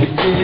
Amen.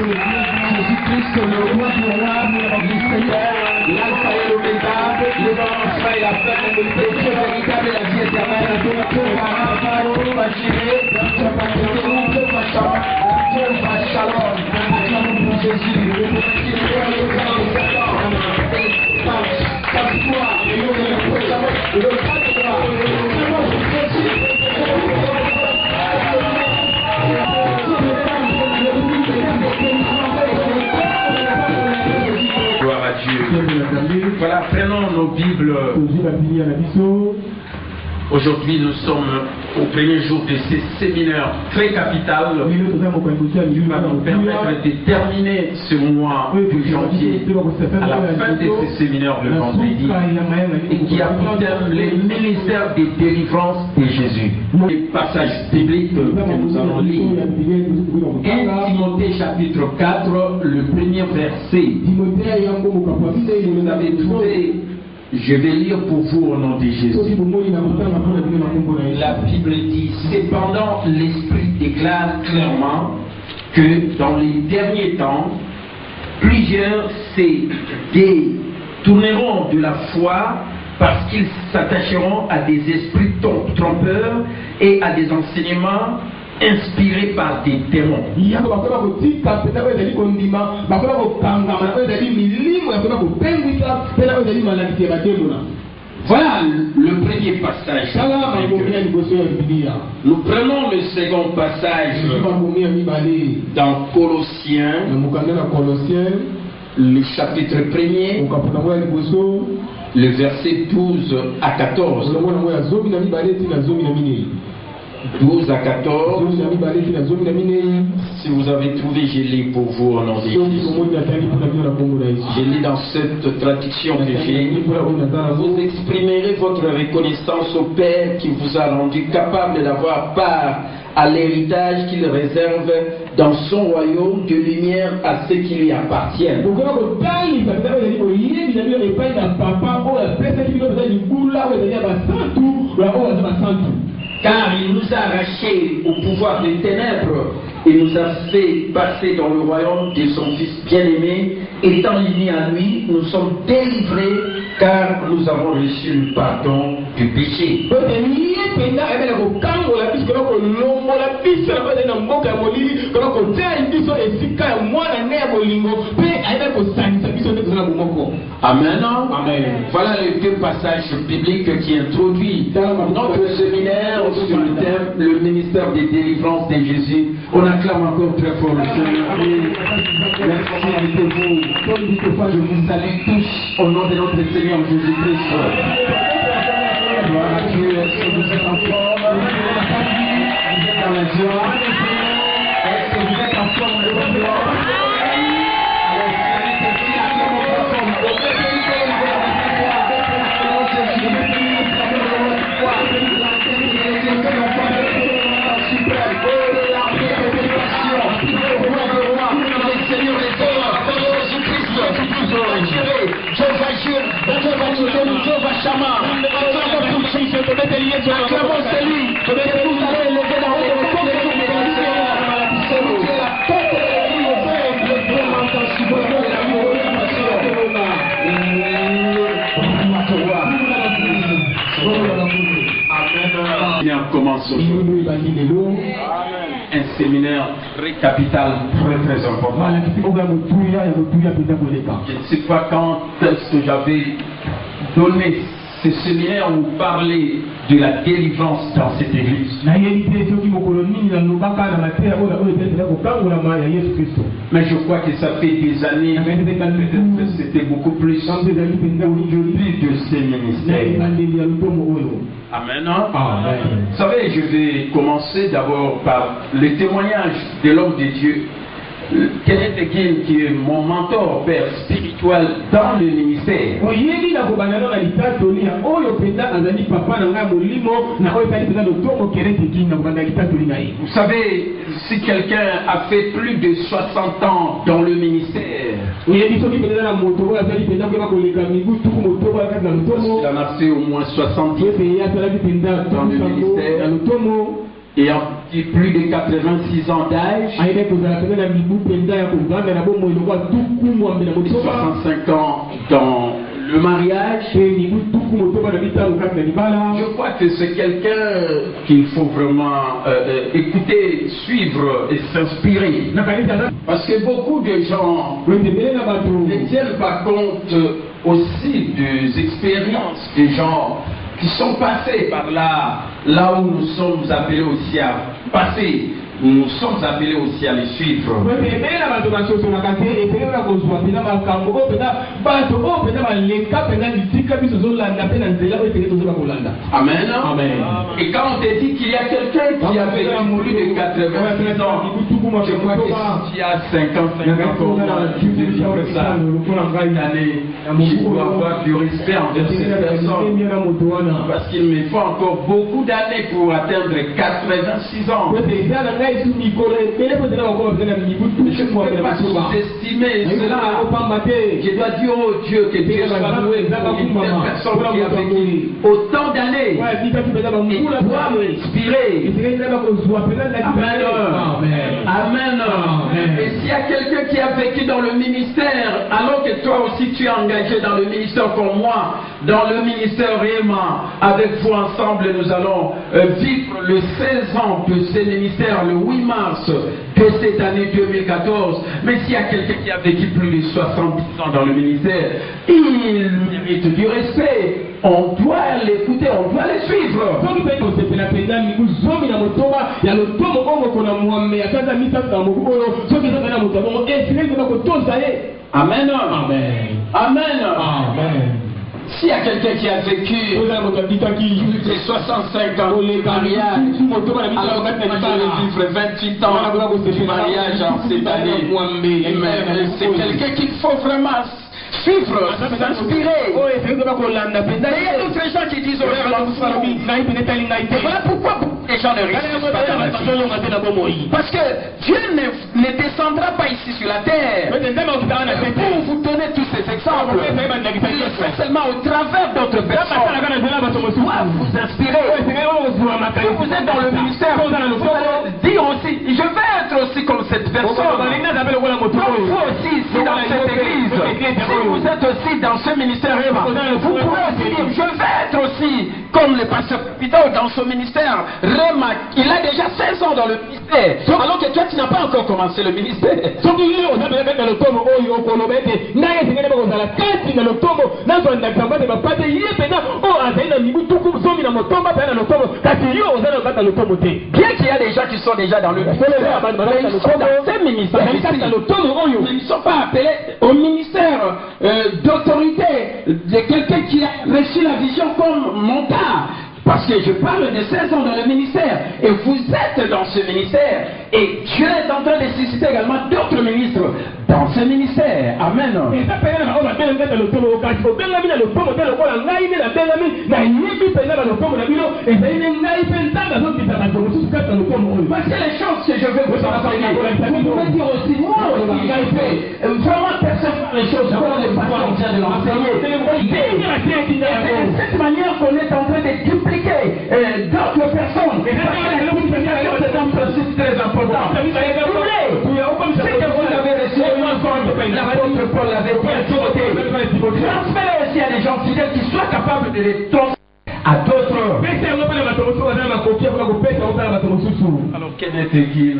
Jésus-Christ, le roi du roi, du Seigneur, l'alpha et l'oméga, le commencement et la fin, le Dieu véritable et la vie éternelle. Dieu va gérer, Dieu va guérir, Dieu va shalom, Dieu va shalom. Acclamons pour Jésus, le gloire à Dieu. Voilà, prenons nos Bibles. Aujourd'hui, nous sommes au premier jour de ce séminaire très capital qui va nous permettre de terminer ce mois de janvier à la fin de ce séminaire le vendredi et qui a pour thème les ministères de délivrance de Jésus. Les passages bibliques que nous allons lire. 1 Timothée chapitre 4, le premier verset. Si vous avez trouvé, je vais lire pour vous au nom de Jésus. La Bible dit: cependant, l'Esprit déclare clairement que dans les derniers temps, plusieurs se détourneront de la foi parce qu'ils s'attacheront à des esprits trompeurs et à des enseignements inspirés par des démons. Voilà le premier passage. Nous prenons le second passage dans Colossiens, le chapitre 1er, le verset 12 à 14. 12 à 14. Si vous avez trouvé, je lis pour vous au nom de Jésus. Je lis dans cette traduction que j'ai. Vous exprimerez votre reconnaissance au Père qui vous a rendu capable d'avoir part à l'héritage qu'il réserve dans son royaume de lumière à ceux qui lui appartiennent. Car il nous a arrachés au pouvoir des ténèbres et nous a fait passer dans le royaume de son Fils bien-aimé. Étant unis à lui, nous sommes délivrés car nous avons reçu le pardon du péché. Amen. Amen. Voilà les deux passages bibliques qui introduisent notre séminaire sur le thème le ministère des délivrances de Jésus. On acclame encore très fort le Seigneur. Merci de vous. Je vous salue tous au nom de notre Seigneur Jésus-Christ. Gloire à Dieu. Est-ce que vous êtes en forme? Vous êtes dans la joie? Est-ce que vous êtes en forme de votre joie? Acclamons celui que vous allez élever dans les commence aujourd'hui un séminaire très capital, très important. Je ne sais pas quand est-ce que j'avais donné ce séminaire où parler de la délivrance dans cette église. Mais je crois que ça fait des années, peut-être c'était beaucoup plus aujourd'hui de ces ministères. Amen. Amen. Vous savez, je vais commencer d'abord par le témoignage de l'homme de Dieu. Kenneth Hagin, qui est mon mentor, père spirituel dans le ministère. Vous savez, si quelqu'un a fait plus de 60 ans dans le ministère, il en a fait au moins 70 dans le ministère. ayant plus de 86 ans d'âge, 65 ans dans le mariage, je crois que c'est quelqu'un qu'il faut vraiment écouter, suivre et s'inspirer. Parce que beaucoup de gens ne tiennent pas compte aussi des expériences des gens qui sont passés par là où nous sommes appelés aussi à passer. Nous sommes appelés aussi à les suivre. Amen. Amen. Et quand on te dit qu'il y a quelqu'un qui a vécu plus de 86 ans, je crois que si tu as 55 ans pour moi, tu peux vivre ça. Cette année, je dois avoir du respect envers cette personne. Parce qu'il me faut encore beaucoup d'années pour atteindre 86 ans. Je ne peux pas sous-estimer cela. Je dois dire au Dieu que Dieu soit loué pour une telle personne qui a vécu autant d'années. Il doit m'inspirer. Amen. Et s'il y a quelqu'un qui a vécu dans le ministère, alors que toi aussi tu es engagé dans le ministère comme moi, dans le ministère Réma, avec vous ensemble, nous allons vivre le 16 ans de ce ministère, le 8 mars de cette année 2014. Mais s'il y a quelqu'un qui a vécu plus de 70 ans dans le ministère, il mérite du respect. On doit l'écouter, on doit les suivre. Amen. Amen. Amen. Amen. S'il y a quelqu'un qui a vécu plus de 65 ans de mariage, alors que moi je vais vivre 28 ans de mariage en cette année, c'est quelqu'un qu'il faut vraiment suivre, s'inspirer. Il y a d'autres gens qui disent voilà pourquoi les gens ne réussissent pas dans la vie. Parce que Dieu ne descendra pas ici sur la terre pour vous donner tous ces exemples. Il le fait seulement au travers d'autres personnes. Moi, vous inspirer. Si vous êtes dans le ministère, vous allez dire aussi, je vais être aussi comme cette personne. Vous aussi ici dans cette église. Si vous êtes aussi dans ce ministère, vous pouvez aussi dire, je vais être aussi comme le pasteur Capitole dans ce ministère. Réma, il a déjà 16 ans dans le ministère, alors que toi tu n'as pas encore commencé le ministère. Bien qu'il y a des gens qui sont déjà dans le ministère, mais ils sont dans ces ministères. Ils ne sont pas appelés au ministère d'autorité de quelqu'un qui a reçu la vision comme mon cas. Parce que je parle de 16 ans dans le ministère et vous êtes dans ce ministère et Dieu est en train de susciter également d'autres ministres dans ce ministère. Amen. Parce que les choses que je veux vous enseigner, vous pouvez dire aussi, moi aussi, j'ai fait vraiment percevoir les choses comme le pasteur vient de l'enseigner. C'est de cette manière qu'on est en train de dupliquer d'autres personnes. C'est un principe très important. C'est que vous avez reçu l'apôtre Paul l'avait dit à Timothée. Transférez aussi à des gens fidèles qui soient capables de les transmettre à d'autres. Alors Kenneth Hagin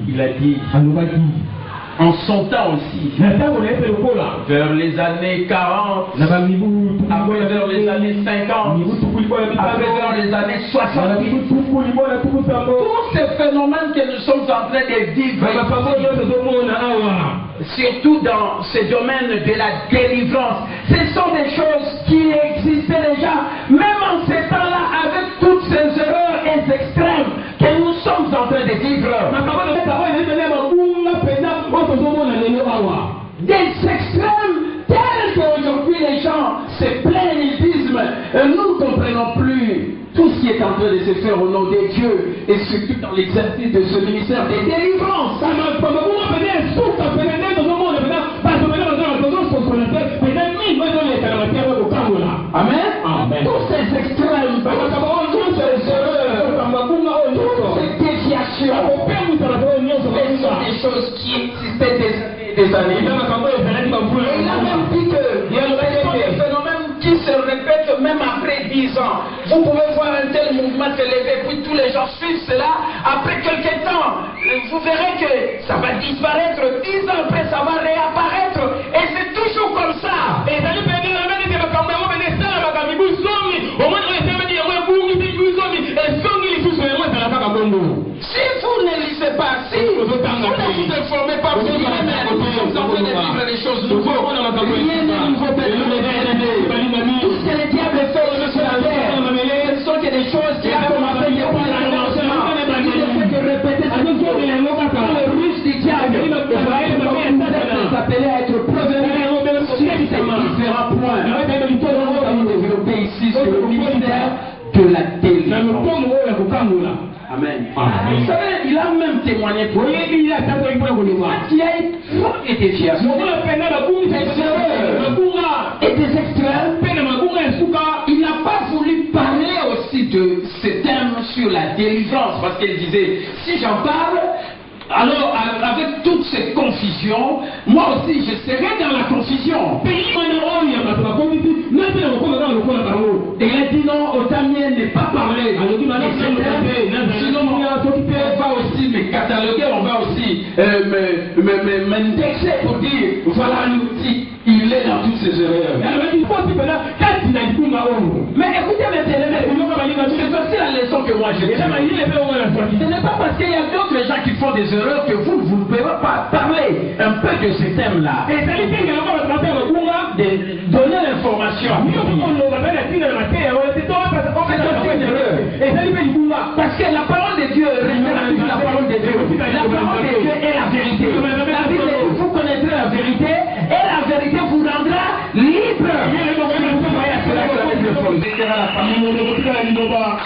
il a dit en son temps aussi, vers les années 40, après vers les années 50, après vers les années 70, tous ces phénomènes que nous sommes en train de vivre, surtout dans ce domaine de la délivrance, ce sont des choses qui existaient déjà, même en ces temps-là, avec toutes ces erreurs et extrêmes que nous sommes en train de vivre. Des extrêmes tels qu'aujourd'hui les gens se plaignent, ils disent nous ne comprenons plus tout ce qui est en train de se faire au nom de Dieu et surtout dans l'exercice de ce ministère de délivrance. Amen. Amen. Tous ces extrêmes, toutes ces erreurs, des choses qui existaient des années. Il a même dit que ce sont des phénomènes qui se répètent même après 10 ans. Vous pouvez voir un tel mouvement se lever, puis tous les gens suivent cela. Après quelques temps, vous verrez que ça va disparaître. 10 ans après, ça va réapparaître. Et c'est toujours comme ça. Si vous ne lisez pas, si vous ne vous informez pas, vous direz mais nous sommes en train de vivre des choses nouvelles. Rien de nouveau. Tout ce que le diable fait sur la terre, ce sont que des choses qui ont commencé depuis le commencement. Il ne fait que répéter ce que le russe du diable. Vous appelez à être prévenus sur ces différents points. Nous allons développer ici sur le ministère de la délivrance. Amen. Vous savez, il a même témoigné pour lui. Il a été fier. Et des extraits. Il n'a pas voulu parler aussi de ce thème sur la délivrance parce qu'il disait, si j'en parle, alors avec toutes ces confusions, moi aussi je serai dans la confusion. Et il a dit non, autant mieux ne pas parler. Sinon on va aussi me cataloguer, on va aussi m'indexer pour dire, voilà l'outil, il est dans toutes ses erreurs. Mais écoutez mes élèves, c'est aussi la leçon que moi j'ai. Ce n'est pas parce qu'il y a d'autres gens qui font des erreurs que vous ne pouvez pas parler un peu de ce thème-là. De donner l'information. Parce que la parole de Dieu reste la parole de Dieu. La parole de Dieu est la vérité. Vous connaîtrez la vérité et la vérité vous rendra libre.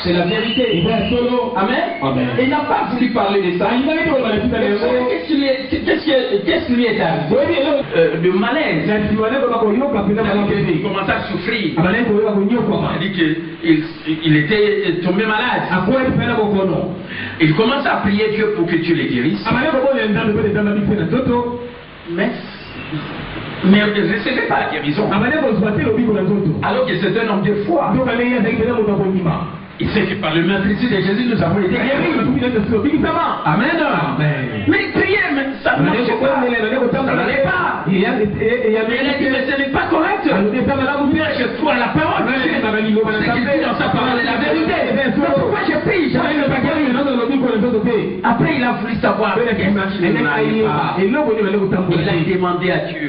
C'est la vérité. Amen. Il n'a pas voulu parler de ça. Qu'est-ce qui lui est arrivé? Le malaise. Il commençait à souffrir. Il dit qu'il était tombé malade. Il commence à prier Dieu pour que Dieu le guérisse. Mais ne recevez pas la guérison. Alors que c'est un homme de foi. Il sait que par le maîtrise de Jésus, nous avons été guéris. Amen. Mais prier, ça ne marche pas. Ça n'allait pas. Il a dit, mais ce n'est pas correct. Je crois la parole. Ce qui dit dans sa parole est la vérité. Pourquoi je prie? Après, il a voulu savoir qu'est-ce qui n'allait pas. Il a demandé à Dieu.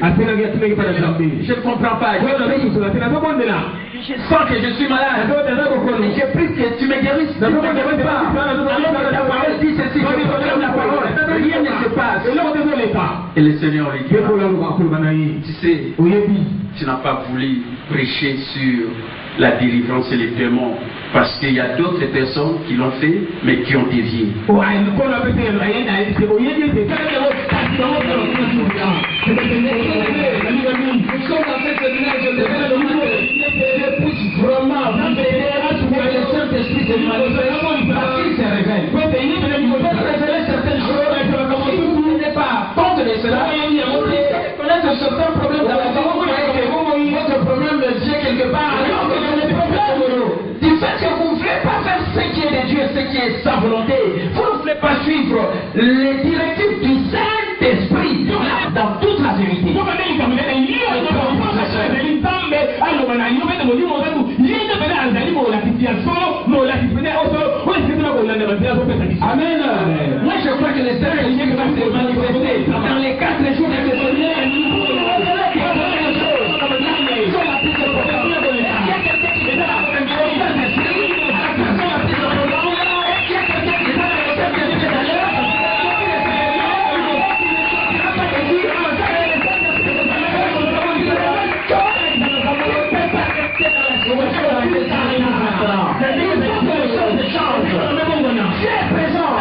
Je ne comprends pas. Je sens que je suis malade. Je prie que tu me guérisses. Tu ne me guéris pas. Alors que la parole dit ceci, je proclame la parole. Rien ne se passe. Et le Seigneur lui dit, tu sais, tu n'as pas voulu prêcher sur la délivrance et les démons parce qu'il y a d'autres personnes qui l'ont fait mais qui ont dévié. Nous sommes dans cette séminaire, je devais demander je puisse vraiment vous aider à trouver le Saint-Esprit de manifeste parce qu'il se révèle. Il peut révéler certaines choses, si vous n'êtes pas contre cela, connaître certains problèmes dans la vie, votre problème vient quelque part, alors que le problème du fait que vous ne voulez pas faire ce qui est de Dieu, ce qui est sa volonté, vous ne voulez pas suivre les directives du Saint-Esprit dans toute la vérité. Amen. Moi je crois que les Saint-Esprit va se manifester dans les 4 jours de ce séminaire. Dieu est présent.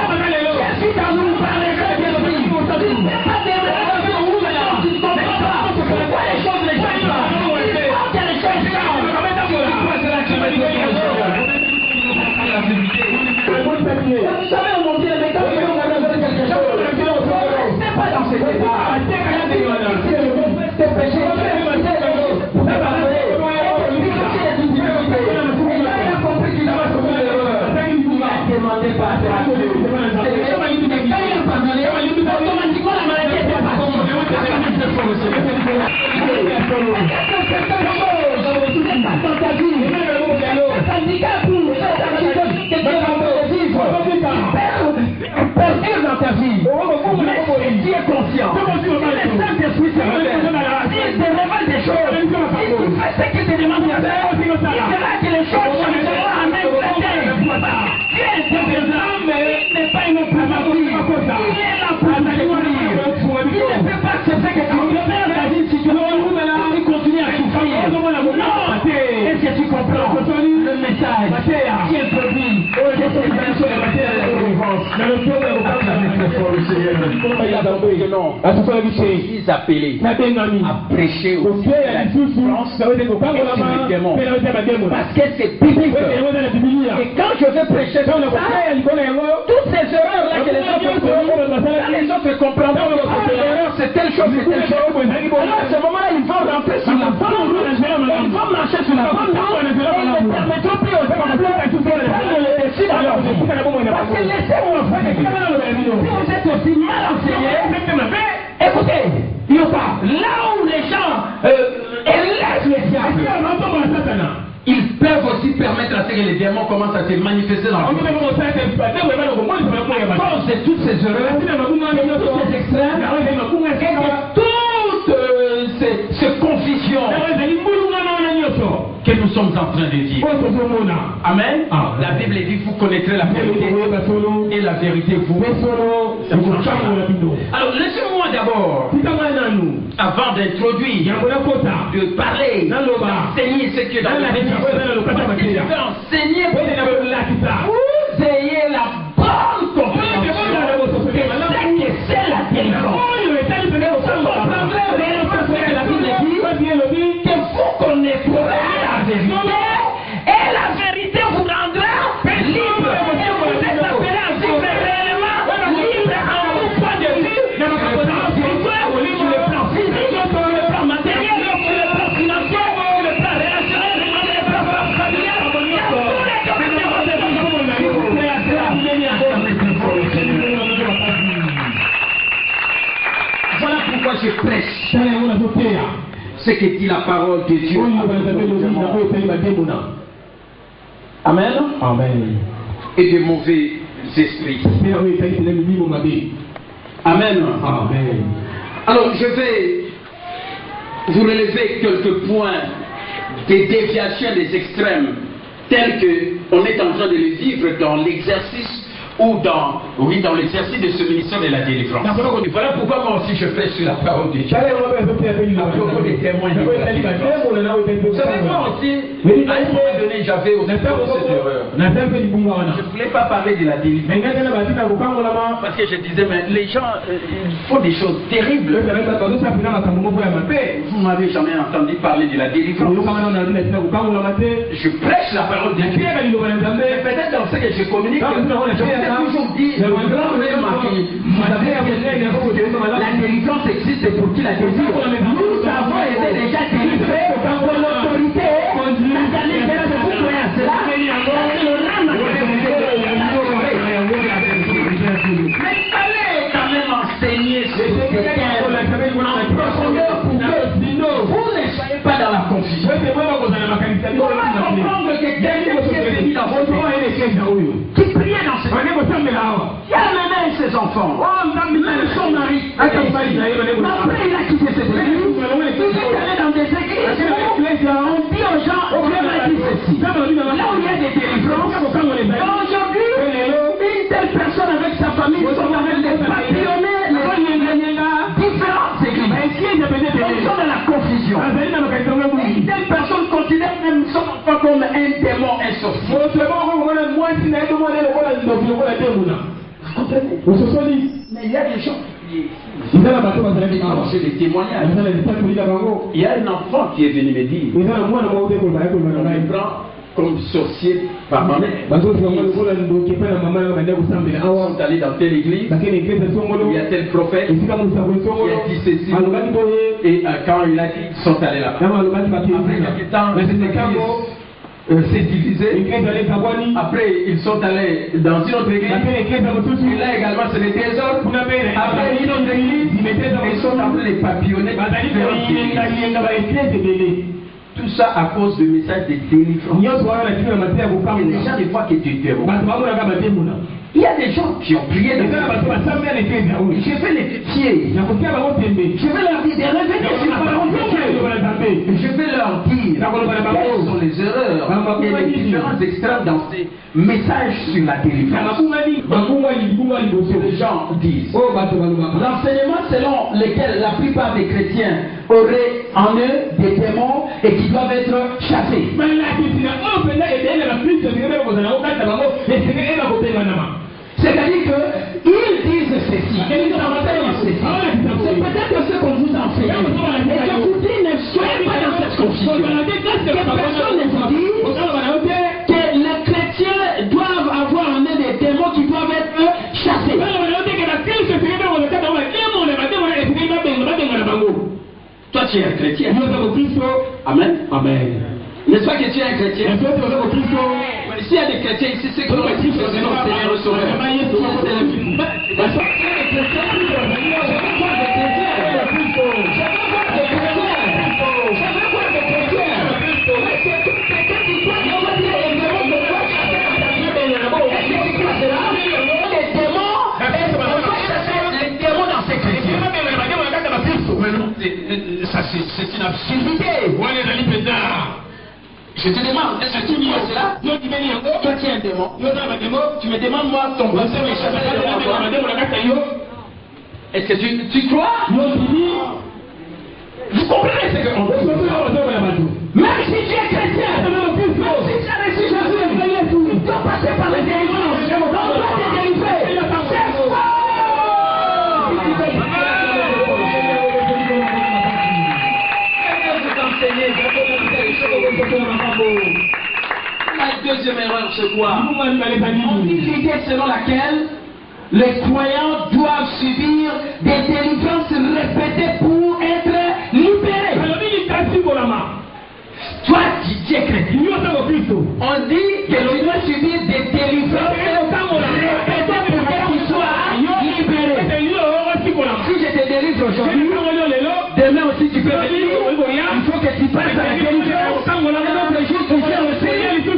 Je suis dans nous par les rêves de vie. demandait pas. Mais quand il a pardonné, automatiquement la maladie était partie. Dans ta vie, handicap ou perdure dans ta vie. Mais tu es conscient. Le Saint-Esprit se révèle. Il te révèle des choses. Il te fait ce qu'il te demande de faire. Il verra que les choses changeront en un tu es présent, mais il n'est pas une primatie. Il est là pour t'accomplir. Il ne peut pas se faire que tu repères dans une situation où tu continues à souffrir. Non! Est-ce que tu comprends le message qui est produit? Ils appelés à prêcher aussi la délivrance et le démon. Parce que c'est biblique. Et quand je vais prêcher ça, toutes ces erreurs-là que les autres font, les autres comprennent pas l'erreur, c'est telle chose, c'est telle chose. Alors à ce moment-là, ils vont rentrer sur la bonne route, ils vont marcher sur la bonne route, et ils ne permettront plus aux hommes de prendre le dessus dans leur vie. Parce que laissez-moi faire, si vous êtes aussi mal enseigné, écoutez, là où les gens élèvent les diables, ils peuvent aussi permettre à ce que les démons commencent à se manifester dans le monde. À cause de toutes ces erreurs, de tous ces extrêmes, et de toutes ces confusions que nous sommes en train de vivre. Amen. La Bible dit, vous connaîtrez la vérité et la vérité vous. Alors laissez-moi d'abord, avant d'introduire, de parler, d'enseigner ce que dans la Bible, enseigner pour que vous ayez la bonne compréhension de ce que c'est la délivrance. La Bible dit que vous connaîtrez la vérité et la vérité vous rendra libre. Et vous êtes appelés à vivre réellement libre en tout point de vue, sur le plan physique, sur le plan matériel, sur le plan financier, sur le plan relationnel, sur le plan familial, voilà pourquoi je prêche ce que dit la parole de Dieu. Amen. Amen. Et de mauvais esprits. Amen. Amen. Alors je vais vous relever quelques points des déviations des extrêmes tels que on est en train de les vivre dans l'exercice ou dans l'exercice de ce ministère de la délivrance. Voilà pourquoi moi aussi je prêche sur la parole de Dieu. À propos des témoins de vous savez, moi aussi, à un moment donné, j'avais aussi cette erreur. Je ne voulais pas parler de la délivrance. Parce que je disais, mais les gens, ils font des choses terribles. Vous m'avez jamais entendu parler de la délivrance. Je prêche la parole de Dieu. Mais peut-être dans ce que je communique, toujours dit, la délivrance existe pour qui la désire. Nous avons été déjà délivrés par l'autorité. Mais il fallait quand même enseigner ce en profondeur pour que vous ne soyez pas dans la confusion. Comment comprendre que quelqu'un qui est venu dans votre vie, qui priait dans ce il a amené ses enfants, même son mari. Après, il a quitté cette église. Il est allé dans des églises. On dit aux gens, on a dit ceci. Là où il y a des délivrances, aujourd'hui, une telle personne avec sa famille sont avec des passionnés différentes églises. Ils sont dans la confusion. Et une telle personne considère même son enfant comme un démon, un sorcier. Vous comprenez? Mais il y a des gens qui c'est des témoignages. Il y a un enfant qui est venu me dire, on me prend comme sorcier par ma mère. Ils sont allés dans telle église, il y a tel prophète, il a dit ceci, et quand il a dit, ils sont allés là-bas. Après quelques temps, cette église s'est divisé. Après, ils sont allés dans une autre église. Et là également, c'est les désordres. Après une autre église, ils sont appelés les papillonnés. Tout ça à cause du message de délivrance. Et les gens, des fois, qui te demandent. Il y a des gens qui ont prié de Dieu. Je vais les pieds. Je vais leur dire de revenir sur la parole de Dieu. Je vais leur dire quelles sont les erreurs et les différents extrêmes dans ces messages sur la délivrance. Les gens disent l'enseignement selon lequel la plupart des chrétiens auraient en eux des démons et qui doivent être chassés. C'est-à-dire qu'ils disent ceci, ils enseignent ceci. C'est peut-être ce qu'on vous enseigne. Et je vous dis, ne soyez pas dans cette confusion. Que personne ne vous dise que les chrétiens doivent avoir en eux des démons qui doivent être chassés. Toi, tu es un chrétien. Amen. Amen. N'est-ce pas que tu es un chrétien? S'il y a des chrétiens ici, c'est que nous aussi faisons le Seigneur au Sauveur. C'est une absurdité. Je te demande, est-ce que tu dis cela? Toi tu es un démon. Tu me demandes moi ton pasteur est chassé de moi. Est-ce que tu crois? Vous comprenez ce que on dit? Même si tu es chrétien, même si tu as reçu Jésus, tu dois passer par les délivrances. On doit te délivrer. C'est fort. La deuxième erreur, c'est quoi? On dit l'idée selon laquelle les croyants doivent subir des délivrances répétées pour être libérés. Toi, tu es chrétien. On dit que tu dois subir des délivrances répétées pour que tu sois libéré. Si je te délivre aujourd'hui, demain aussi tu peux venir. Il faut que tu passes à la délivrance. Un autre jour, tu fais aussi.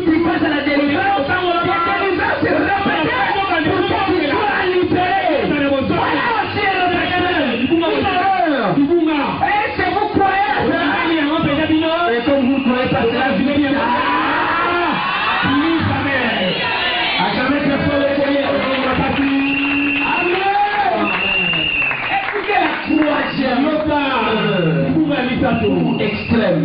Tu passes à la délivrance. La délivrance est répétée pour que tu sois libéré. Voilà aussi une erreur. Et si vous croyez ça, et comme vous ne croyez pas cela, vous venez à jamais personne ne connaît. Extrême.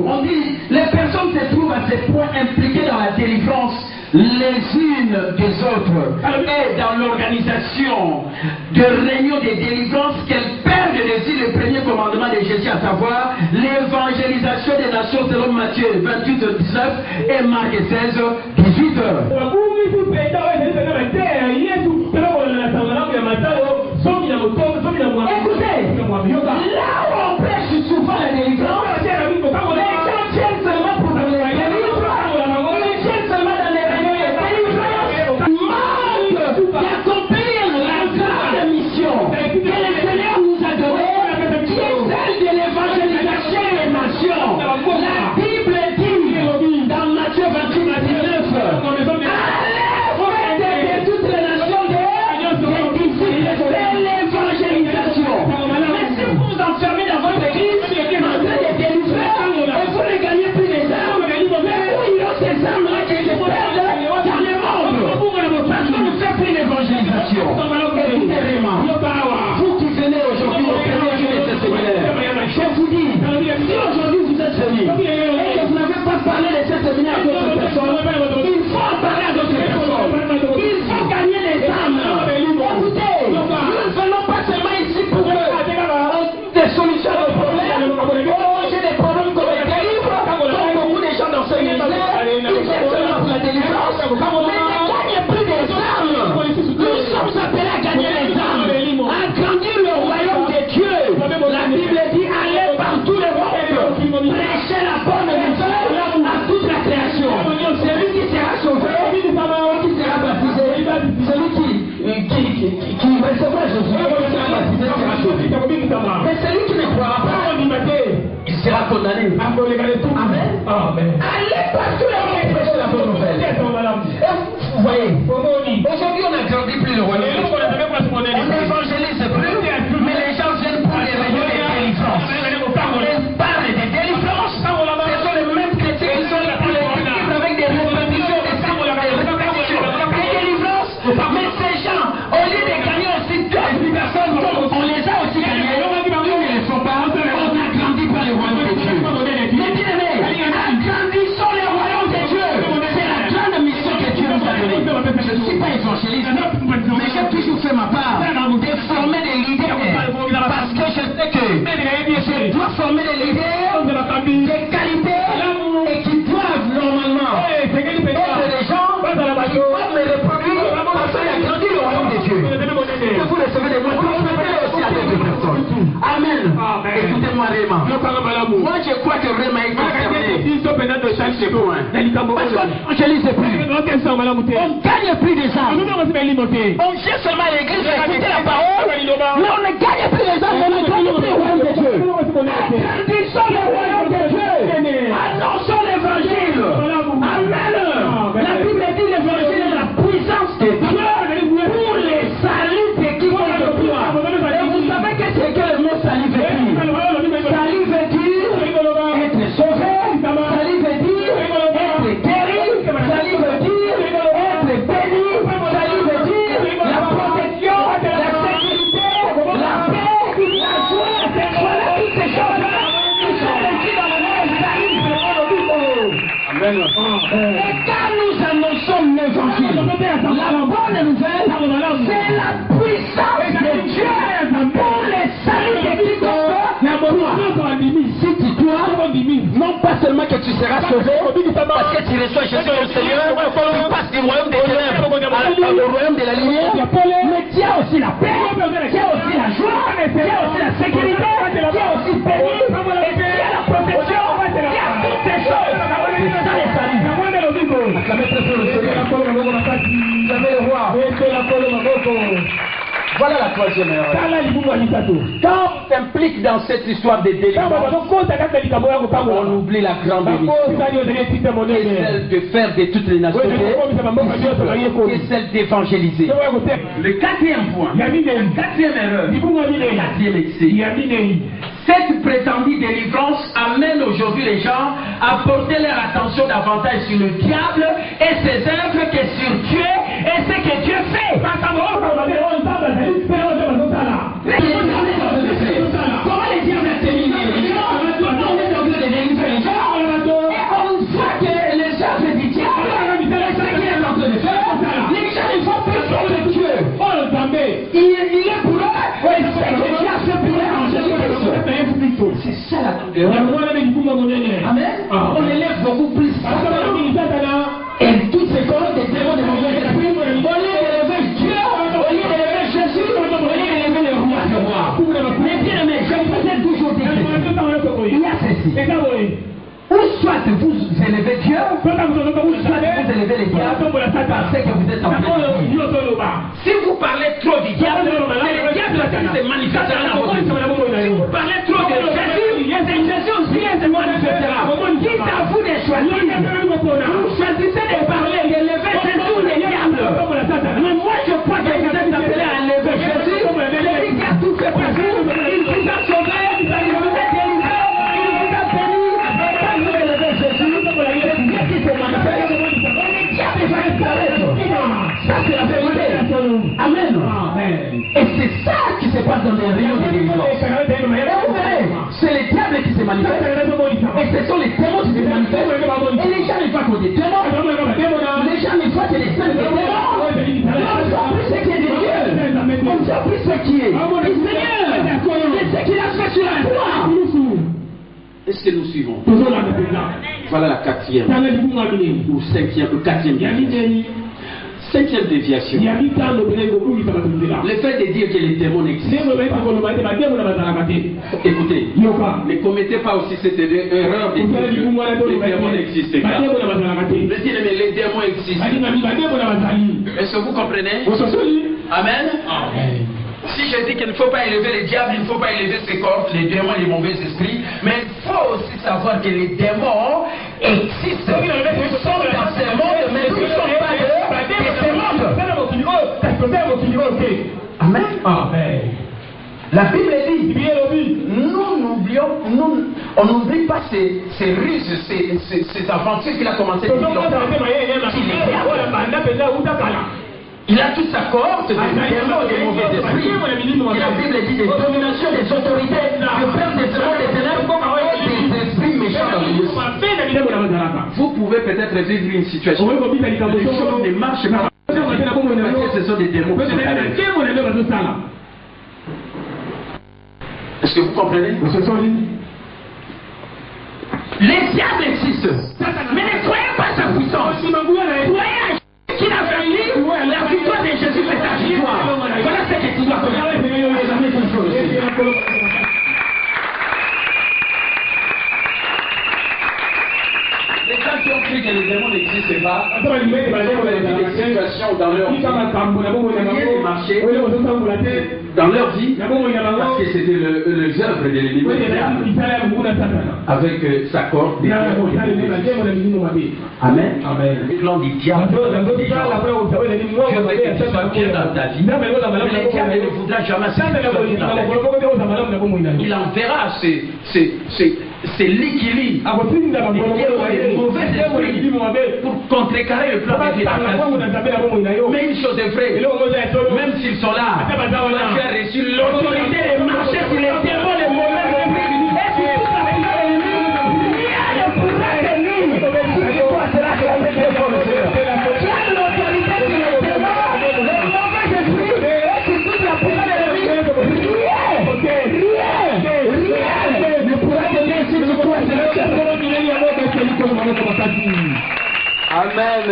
On dit les personnes se trouvent à ce point impliquées dans la délivrance les unes des autres et dans l'organisation de réunions de délivrance qu'elles perdent de vue le premier commandement de Jésus, à savoir l'évangélisation des nations selon Matthieu 28, 19 et Marc 16, 18. Écoutez, là où on prêche souvent la délivrance, les gens tiennent seulement pour la délivrance, ils tiennent seulement dans les réunions de délivrance, manque d'accomplir la grande mission que le Seigneur nous a donnée, qui est celle de l'évangélisation des nations. La Bible dit dans Matthieu 28, 19, allez, toutes les nations des disciples, c'est l'évangélisation. Mais si vous vous enfermez dans votre église, en train de délivrer, et vous ne gagnez plus les armes, mais où il y a ces armes-là qui se perdent dans le monde? Parce qu'on ne fait plus l'évangélisation. Écoutez vraiment, vous qui venez aujourd'hui au premier jour de ce séminaire, je vous dis, si aujourd'hui vous êtes venus et que vous n'avez pas parlé de ce séminaire à d'autres personnes, il faut en parler à d'autres personnes. Il faut gagner les âmes. Écoutez, nous ne venons pas seulement ici pour des solutions aux problèmes. J'ai des problèmes comme les délivres, comme beaucoup de gens dans ce ministère, ils viennent seulement pour la délivrance, mais ne gagnent plus des âmes. Nous sommes appelés à gagner les âmes. qui recevra Jésus, qui sera baptisé, sera sauvé. Mais celui qui ne croira pas, il sera condamné. Amen. Allez partout là où on prêche la bonne nouvelle. Vous voyez, aujourd'hui on a grandi plus le royaume. On évangélise plus, mais les gens viennent pour les réunions de délivrance. On parle de délivrance. Ce sont les mêmes chrétiens qui sont là pour les livres avec des répétitions, des répétitions, des délivrances. Mais ces gens, au lieu de gagner aussi 2 personnes comme on les a aussi gagnés, ils ne les font pas. On a grandi par le royaume de Dieu. Mais bien-aimés, agrandissons le royaume de Dieu. C'est la grande mission que Dieu nous a donnée. Je ne suis pas évangéliste, mais j'ai toujours fait ma part de former des leaders. Parce que je sais que je dois former des leaders de qualité et qui doivent normalement être des gens qui doivent me reproduire parce qu'il a grandi le royaume de Dieu. Que vous recevez de moi, transmettez aussi à d'autres personnes. Amen. Écoutez-moi réellement. Moi je crois que vraiment est concerné. Parce qu'on ne lise plus. On gagne plus des âmes. On cherche seulement à l'église à écouter la parole, mais on ne gagne plus les âmes, on ne gagne plus le royaume de Dieu. Agrandissons le royaume de Dieu. Annonçons l'évangile. Amen. La Bible dit l'évangile est la puissance de Dieu pour les saluts de quiconque le croit. Et vous savez que c'est que le mot salut veut dire. Salut veut dire être sauvé. Salut veut dire être guéri. Salut veut dire être béni. Salut veut dire la protection, la sécurité, la paix, la joie. Voilà toutes ces choses-là qui sont régies dans le nom de salut. Amen. Et quand nous annonçons l'évangile, la bonne nouvelle, c'est la puissance de Dieu pour les saluts de quiconque. Si tu dois, non pas seulement que tu seras sauvé, parce que tu reçois Jésus comme Seigneur, tu passes du royaume des ténèbres au royaume de la lumière, mais tu as aussi la paix, tu as aussi la joie, tu as aussi la sécurité, tu as aussi béni, et tu as la protection, tu as toutes ces choses. C'est ça les saluts. Acclamez très fort le Seigneur. Jamais le roi. Voilà la troisième erreur. Quand on s'implique dans cette histoire de délivrance, on oublie la grande mission, qui est celle de faire de toutes les nations, qui est celle d'évangéliser. Le quatrième point, la quatrième erreur, le quatrième excès. Cette prétendue délivrance amène aujourd'hui les gens à porter leur attention davantage sur le diable et ses œuvres que sur Dieu et ce que Dieu fait. Comment les diables a terminé les gens on est en train de délivrer les gens et on voit que les œuvres du diable, ce qu'il est en train de faire, les gens ils font plus pour le Dieu. Il est pour eux et ce que Dieu a fait pour eux en Jésus-Christ. C'est ça la douleur. Amen. On élève beaucoup plus. Et toutes ces colonnes des démons de mauvais esprit, au lieu d'élever Dieu, au lieu d'élever Jésus, au lieu d'élever le roi de roi. Mais bien aimé, je vous ai toujours dit il y a ceci. Ou soit vous élevez Dieu, ou soit vous élevez les diables parce que vous êtes en train. Si vous parlez trop du diable, c'est le diable qui se manifestera dans votre vie. Si vous parlez trop de Jésus, c'est Jésus aussi qui se manifestera. Quitte à vous de choisir, vous choisissez de parler, d'élever Jésus les diables. Mais moi je crois que vous êtes appelé à élever Jésus, celui qui a tout fait pour vous, il vous a sauvé, il vous a délivré, il vous a béni. Ça c'est la vérité. Amen. Et c'est ça qui se passe dans les rayons de délivrance. C'est les diables qui se manifestent. Et ce sont les démons qui se manifestent. Et les gens ne voient que des démons. Les gens ne voient que des saints des démons. On ne voit plus ce qui est de Dieu. On ne voit plus ce qui est du Seigneur. Et ce qu'il a fait sur la croix. Est-ce que nous suivons? Voilà la quatrième ou cinquième ou quatrième. Cinquième déviation. Le fait de dire que les démons n'existent pas. Écoutez, ne commettez pas aussi cette erreur de dire que les démons n'existent pas. Mais les démons existent. Est-ce que vous comprenez? Amen. Si je dis qu'il ne faut pas élever les diables, il ne faut pas élever ses corps, les démons, les mauvais esprits, mais il faut aussi savoir que les démons existent. Ils sont dans ce monde, mais ils ne sont pas de ce monde. Amen. La Bible dit, on n'oublie pas ces ruses, ces aventures qu'il a commencé depuis longtemps. Il a toute sa cohorte de démons et de mauvais esprits. Et la Bible dit des dominations, des autorités, de père des démons, des ténèbres et des esprits méchants dans les lieux. Vous pouvez peut-être vivre une situation où les choses ne marchent pas. Parce que ce sont des démons. Est-ce que vous comprenez? Les diables existent. Mais ne soyez pas sa puissance. Soyez qui n'a fait la victoire de Jésus, c'est ta victoire. Voilà ce que tu dois faire. Les gens qui ont cru que les démons n'existaient pas, ils ont des situations dans leur vie, dans leur vie, parce que c'était les œuvres de l'ennemi avec sa corde. Amen. Le plan du diable. Dieu veut que tu sois bien dans ta vie. Mais le diable ne voudra jamais ça. Il enverra c'est l'équilibre pour contrecarrer le plan de Dieu. Mais une chose est vraie, même s'ils sont là, tu as reçu l'autorité de marcher sur les démons, les mauvais esprits. Amen.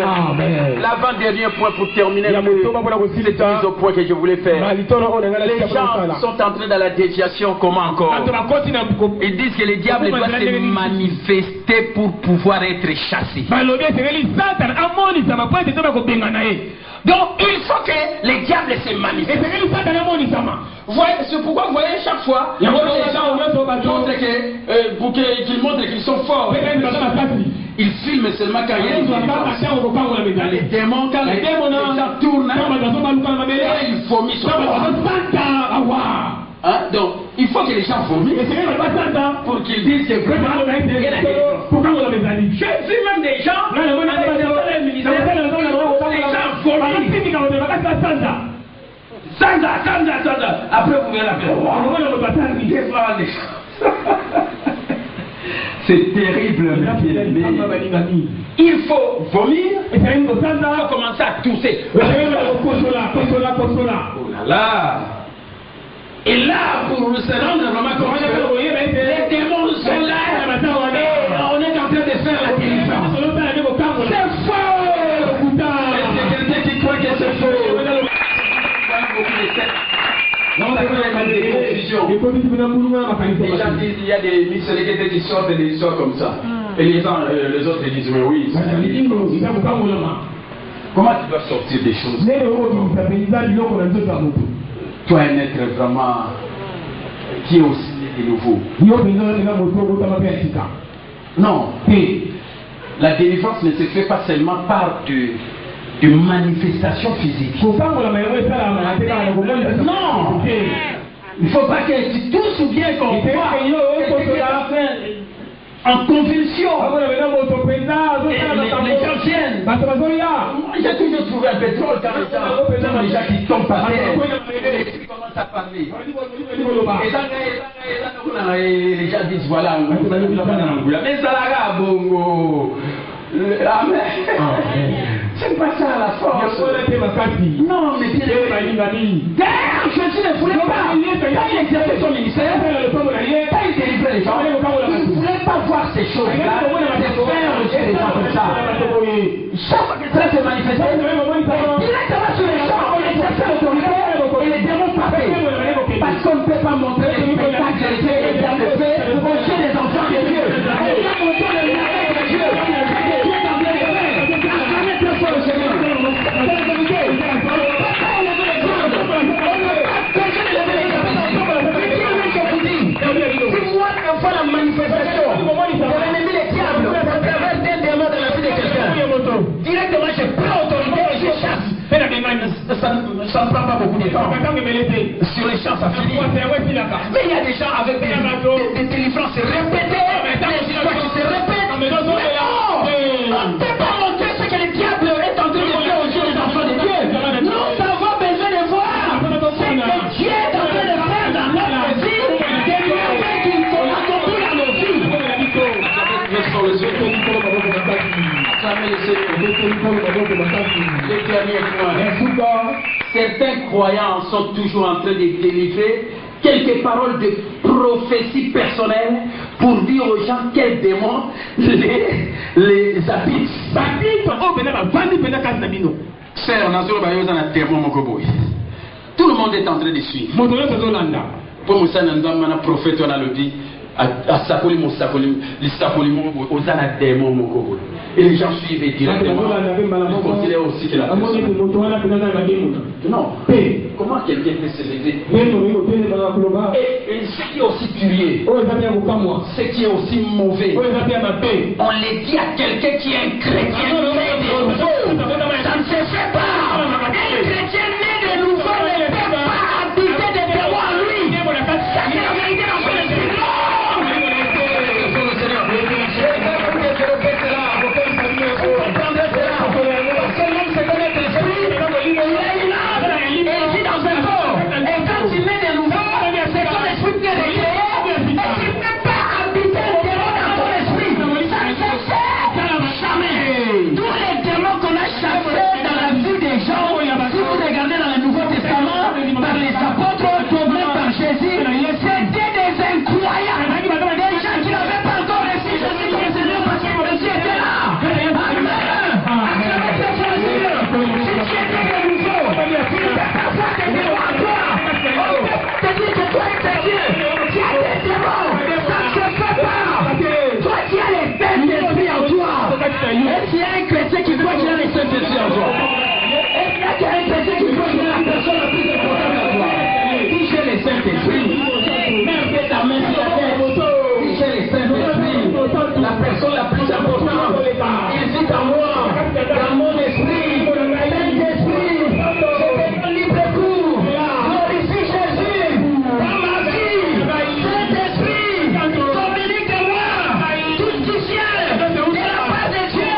L'avant-dernier point pour terminer, c'est mise au point que je voulais faire. Les gens sont entrés dans la déviation, comment encore? Ils disent que les diables doivent se manifester pour pouvoir être chassés. Donc il faut que les diables se manifestent. C'est pourquoi vous voyez chaque fois les gens qu'ils montrent qu'ils sont forts. Ils filment seulement quand il y a les démons, quand les gens tournent, ils vomissent. Donc il faut que les gens vomissent pour qu'ils disent que vraiment j'ai vu même des gens Sanza. Après vous verrez la paix. C'est terrible. Il faut vomir. Il faut commencer à tousser. Oh là là. Et là, pour se rendre vraiment compte, les démons sont là. On est en train de faire la délivrance. C'est faux. Est-ce que quelqu'un qui croit que c'est faux? Non, il y a des confusions. Les gens disent qu'il y a des missionnaires qui sortent des histoires comme ça. Et les autres disent mais oui. Comment tu dois sortir des choses? Toi, un être vraiment qui est aussi de nouveau. Non. La délivrance ne se fait pas seulement par de manifestations physiques. Non. Il ne faut pas que tu tousses ou bien qu'on voit en convulsion. Les gens viennent. J'ai toujours trouvé un pétrole quand les gens qui tombent par terre. Ils commencent à parler. Et les gens disent voilà, mais ça la bongo. Amen. C'est pas ça la force. Non, mais Jésus ne voulait pas. Quand il exerçait son ministère, quand il délivrait les gens, il ne voulait pas voir ces choses-là. gens comme ça. Chaque fois que cela se manifestait, directement sur les champs, on exerçait l'autorité et les démons passaient. Parce qu'on ne peut pas montrer le spectacle de Dieu et bien le fait aux yeux des enfants de Dieu. On doit montrer le miracle de Dieu. C'est Dieu dans bien les frères. Acclamez très fort le Seigneur. On ne peut pas élever les gens. On ne peut pas empêcher d'élever les gens. Si moi, je fais la manifestation de l'ennemi des diables à travers des démons dans la vie de quelqu'un, directement je prends autorité et je chasse. Ça ne prend pas beaucoup de temps. Sur les champs, ça finit. Mais il y a des gens avec des délivrances répétées, des histoires qui se répètent. Mais non, on ne peut pas montrer ce que le diable est en train de faire aux yeux des enfants de Dieu. Nous avons besoin de voir ce que Dieu est en train de faire dans notre vie, des merveilles qu'il accomplit dans nos vies. Le dernier point. Certains croyants sont toujours en train de délivrer quelques paroles de prophétie personnelle pour dire aux gens quels démons les habitent. Tout le monde est en train de suivre. Pour Moussananda, prophète, on a le dit. Et les gens suivent et directement. Ils considèrent aussi que la personne. Non. Comment quelqu'un peut se lever? Et ce qui est aussi curieux, ce qui est aussi mauvais, on les dit à quelqu'un qui est un chrétien né de nouveau. Ça ne se fait pas. Un chrétien né de nouveau ne peut pas habiter des démons en lui. Ça c'est la vérité dans son esprit. Est-ce qu'il y a un chrétien qui croit qu'il a les Saint-Esprit en toi? Est-ce qu'il y a un chrétien qui croit qu'il a la personne la plus importante en toi? Si j'ai les Saint-Esprit, même que ta main sur la tête, si j'ai les Saint-Esprit, la personne la plus importante, il vit en moi, dans mon esprit, Saint-Esprit, je te libre cours, glorifie Jésus, dans ma vie, Saint-Esprit, communique à moi, tout du ciel, de la part de Dieu.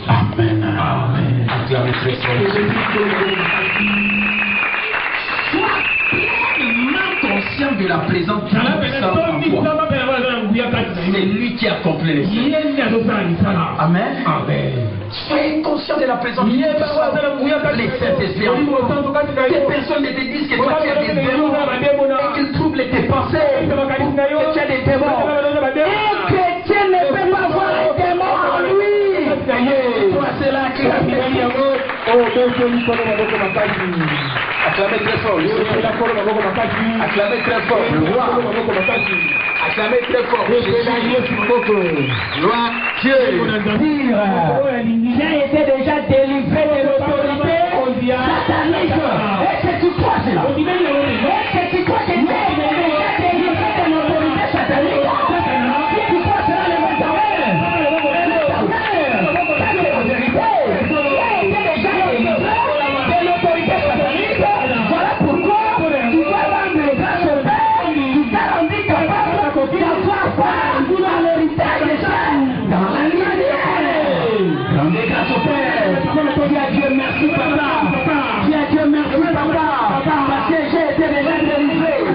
Amen. Amen. Acclamez très fort. Sois pleinement conscient de la présence du Saint en toi. C'est lui qui accomplit les choses. Amen. Amen. Soyez conscient de la présence du Saint. Les Saint-Esprit en toi. Des personnes ne te disent que toi tu as des démons et qu'ils troublent tes pensées que tu as des démons. Un chrétien ne peut pas voir un démon en lui. Toi c'est là que acclamez très fort. Acclamez très fort. Le roi. Acclamez très fort. Gloire à Dieu. J'ai été déjà délivré de l'autorité satanique. Est-ce que tu crois cela? Est-ce que tu crois que tu es déjà délivré de l'autorité satanique? Si tu crois cela, lève-toi. Ça c'est la vérité. J'ai été déjà délivré de l'autorité satanique. Voilà pourquoi tu dois rendre grâce au Père. Tu dois Dis à Dieu merci papa. Dis à Dieu merci papa. Parce que j'ai été déjà délivré de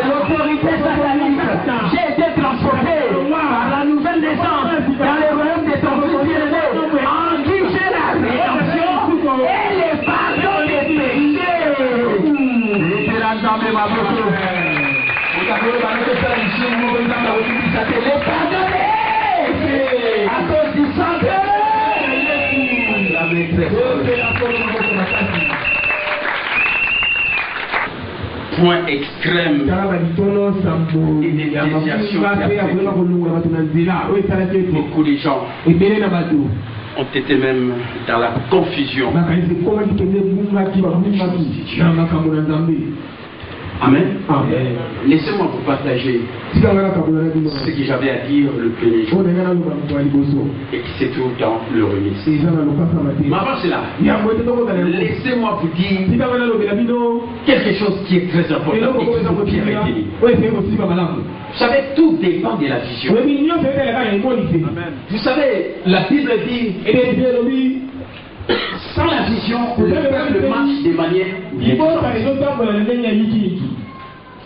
l'autorité satanique. J'ai été transporté par la nouvelle naissance dans le royaume de ton fils bien-aimé, en qui j'ai la rédemption et le pardon des péchés. Le pardonné à cause du sang de la maîtresse. Point extrême et des déviations. Beaucoup de gens ont été même dans la confusion. Amen. Laissez-moi vous partager ce que j'avais à dire le premier jour. Et c'est tout dans le remise. Mais avant cela, laissez-moi vous dire quelque chose qui est très important et qui est retenu. Vous savez, tout dépend de la vision. Vous savez, la Bible dit, sans la vision, le peuple marche de manière négligente.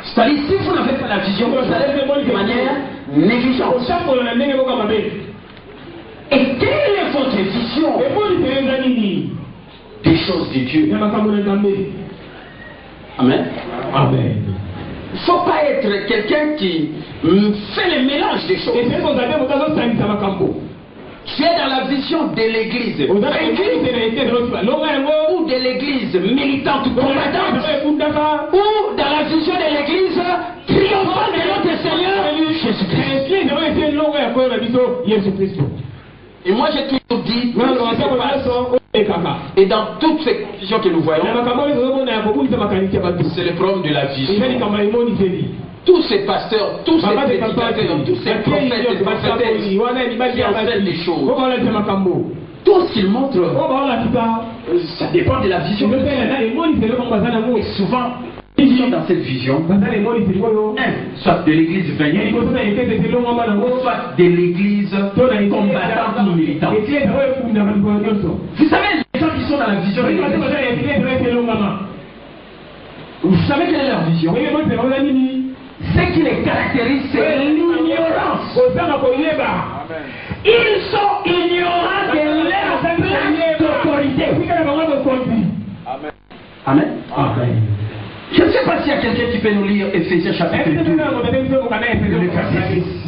C'est-à-dire, si vous n'avez pas la vision, vous allez de manière négligente. Et quelle est votre vision des choses de Dieu? Amen. Amen. Il ne faut pas être quelqu'un qui fait le mélange des choses. Tu es dans la vision de l'église ou de l'église militante ou combattante, ou dans la vision de l'église triomphante de notre Seigneur Jésus-Christ. Et moi j'ai toujours dit, et dans toutes ces visions que nous voyons, c'est le problème de la vision. Tous ces pasteurs, tous ces prédicateurs, tous ces prophètes et prophétesses qui enseignent des choses, tout ce qu'ils montrent, ça dépend de la vision. Et souvent, ils sont dans cette vision, soit de l'église vaincue, soit de l'église combattante ou militante. Vous savez, les gens qui sont dans la vision de l'église, vous savez quelle est leur vision? Ce qui les caractérise, c'est l'ignorance. Ils sont ignorants de leur place d'autorité. Amen. Amen. Je ne sais pas s'il y a quelqu'un qui peut nous lire Ephésiens chapitre 2. Le verset 6.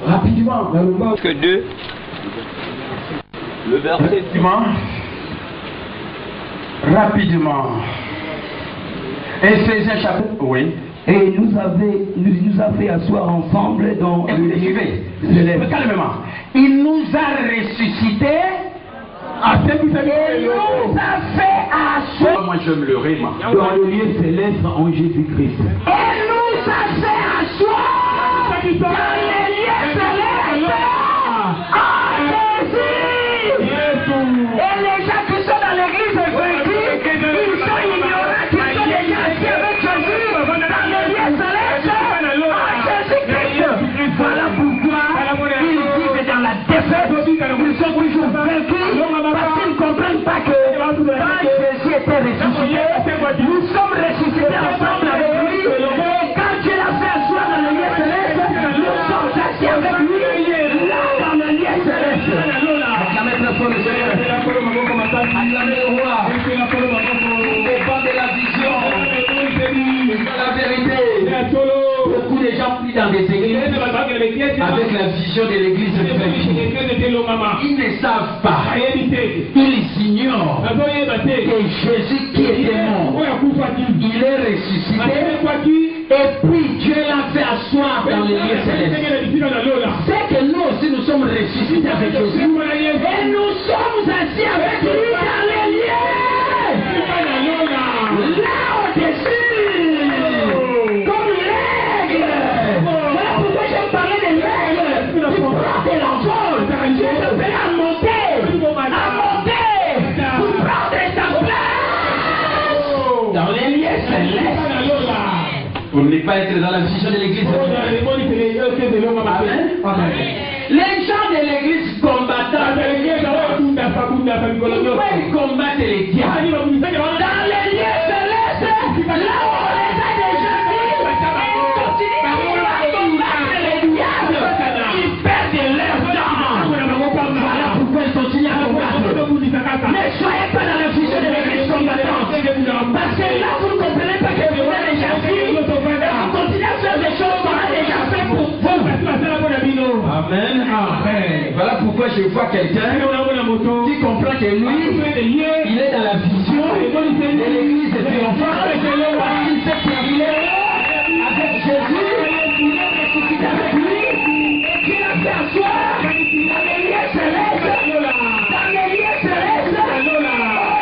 Rapidement. Que 2. Le verset 6. Rapidement. Ephésiens chapitre. Oui. Et nous a fait asseoir ensemble dans le lieu céleste. Calmement. Il nous a ressuscités. Et nous a fait asseoir. Moi je me le réma. Dans le lieu céleste en Jésus-Christ. Et nous a fait asseoir dans les lieux célestes en Jésus. Et les gens qui sont dans l'église vaincue, ils sont ignorants qu'ils sont déjà assis avec Jésus dans les lieux célestes en Jésus-Christ. Voilà pourquoi ils vivent dans la défaite. Ils sont toujours vaincus parce qu'ils ne comprennent pas que quand Jésus était ressuscité, nous sommes ressuscités ensemble avec lui. Et quand Dieu l'a fait asseoir dans le lieu céleste, nous sommes assis avec lui là dans le lieu céleste. Acclamez très fort le Seigneur. Acclamez le roi. Tout dépend de la vision. C'est la vérité. Beaucoup de gens prient dans des églises avec la vision de l'église vaincue. Ils ne savent pas. Ils ignorent que Jésus qui était mort, il est ressuscité. Et puis Dieu l'a fait asseoir dans les lieux célestes. C'est que nous aussi nous sommes ressuscités avec Jésus. Et nous sommes assis avec lui dans les lieux. Là au-dessus. Comme l'aigle. Voilà pourquoi je parlais de l'aigle. Tu prends de l'envol. Dieu te fait à monter. Pour prendre ta place dans les lieux célestes. Pour ne pas être dans la vision de l'église. Amen. Les gens de l'église combattant, les pouvez combattre les diables. Dans les lieux célestes, là où on les a déjà vus, ils continuent à combattre les diables. Ils perdent leur temps. Voilà pourquoi ils continuent à combattre. Ne soyez pas dans la vision de l'église combattante. Parce que là, vous ne comprenez pas que vous avez déjà vu. Vous continuez à faire des choses qu'on a déjà fait pour vous. Amen. Voilà pourquoi je vois quelqu'un qui comprend que lui, il est dans la vision de l'église triomphante. Parce qu'il s'est terminé avec Jésus, il est ressuscité avec lui, et qu'il a fait asseoir dans les lieux célestes. Dans les lieux célestes,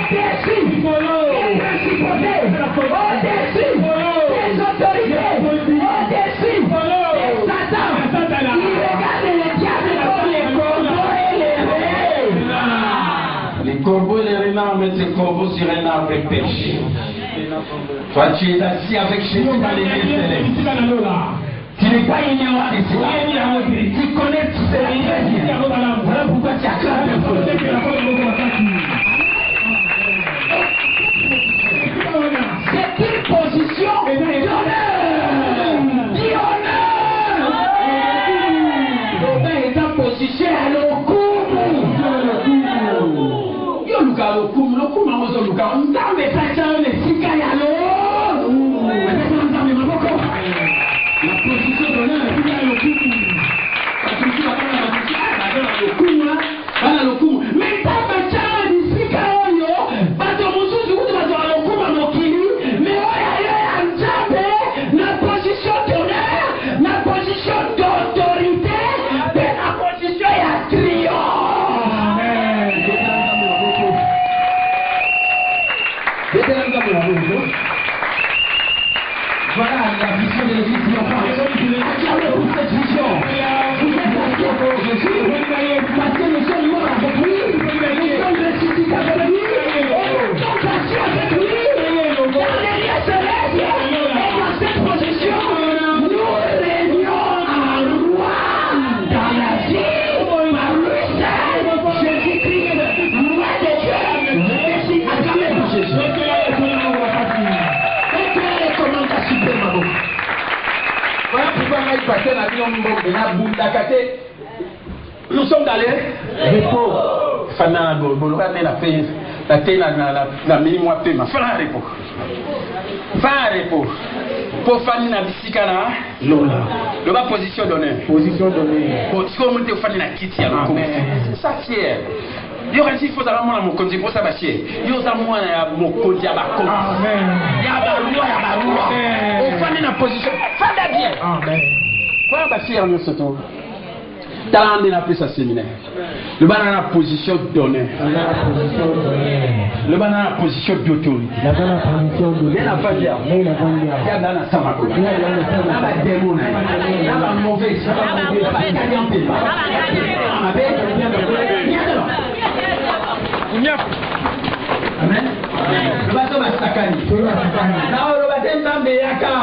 au-dessus des principautés, au-dessus des autorités, au-dessus des Satan. Il regarde les diables comme les corbeaux et les renards. Les corbeaux et les renards mettent les corbeaux sur un arbre et pêchent. Toi, tu es assis avec Jésus dans les lieux célestes. Tu n'es pas ignorant de cela. Tu connais tout cela. Voilà pourquoi tu acclames un peu. C'est une position d'honneur. Dis honneur. L'honneur est en position à l'okumu. Yo luka l'okumu. L'okumu amozo luka. Nzambe tacha one sika ya lo. La position d'honneur est à l'okumu. Parce que tu vas pas dans la position. Voilà l'okumu. Mais ta bacha ni sika yo. Bato mususu kuti bato l'okumu amokili. Mais oya yo ya nzambe. La position d'honneur. La position d'autorité. De la position ya triomphe. Voilà la vision de l'église triomphante. Acclamez pour cette vision. Vous êtes assis pour Jésus. Parce que nous sommes morts avec lui. Nous sommes ressuscités avec lui. Et nous sommes assis avec lui. Dans les lieux célestes. Et dans cette position, nous régnons en roi. Dans la vie, par lui seul, Jésus-Christ, roi de Dieu. Merci. Acclamez pour Jésus. Voilà pourquoi nous sommes dans les repos. Fana Boloba la paix, la terre, la minimum paiement. Fana repos. Fana repos. Pour Fani na bisikana, Lola. Lola position donnée. Position donnée. Pour ce qu'on monte au Fani na kiti à l'eau. Ça fier. Yo quand il faut ça moi mon konzi pour ça bachier. Yo ça moi mon konzi à ba konzi. Amen. Ya ba roi. Au Fani na position. Fada bien. Amen. Quoi ba fier nous surtout. Dans la plus à séminaire. Le banana a position donnée. Le banana a position d'autorité. La banana a position d'autorité. Il y a pas dire. Il y a dans la samako. Il y a dans la démon. Il y a dans mauvais. Il y a dans la gagnante. Amen. Le bateau va sakani. Non, le bateau va mbeyaka.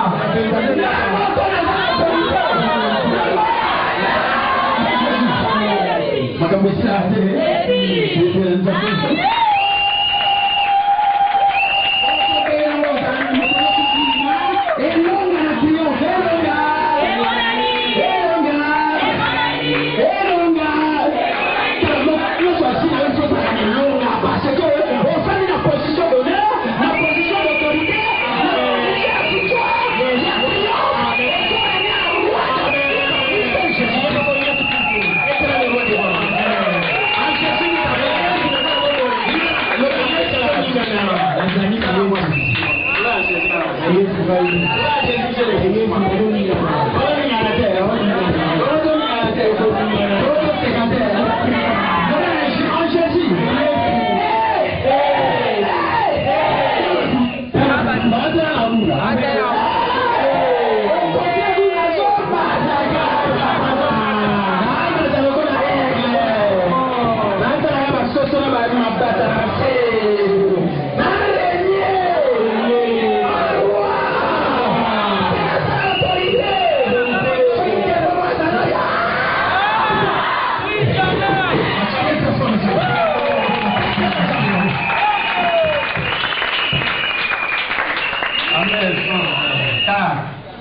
Makambo sa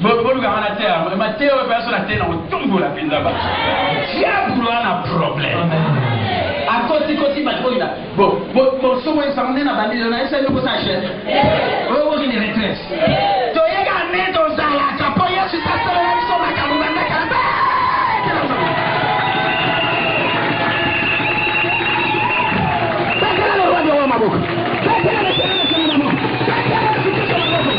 boluka wana te mateo personne te na otombola penza ba diable wana problème akoti batoila bon somo examiner na bandilo na esa nuko sa chef oh ni retraite to yega neto zala kapo yesu sasa na biso makamubanda kaba bakala lo radio wa maboko bakala le sana sana maboko bakala le sana maboko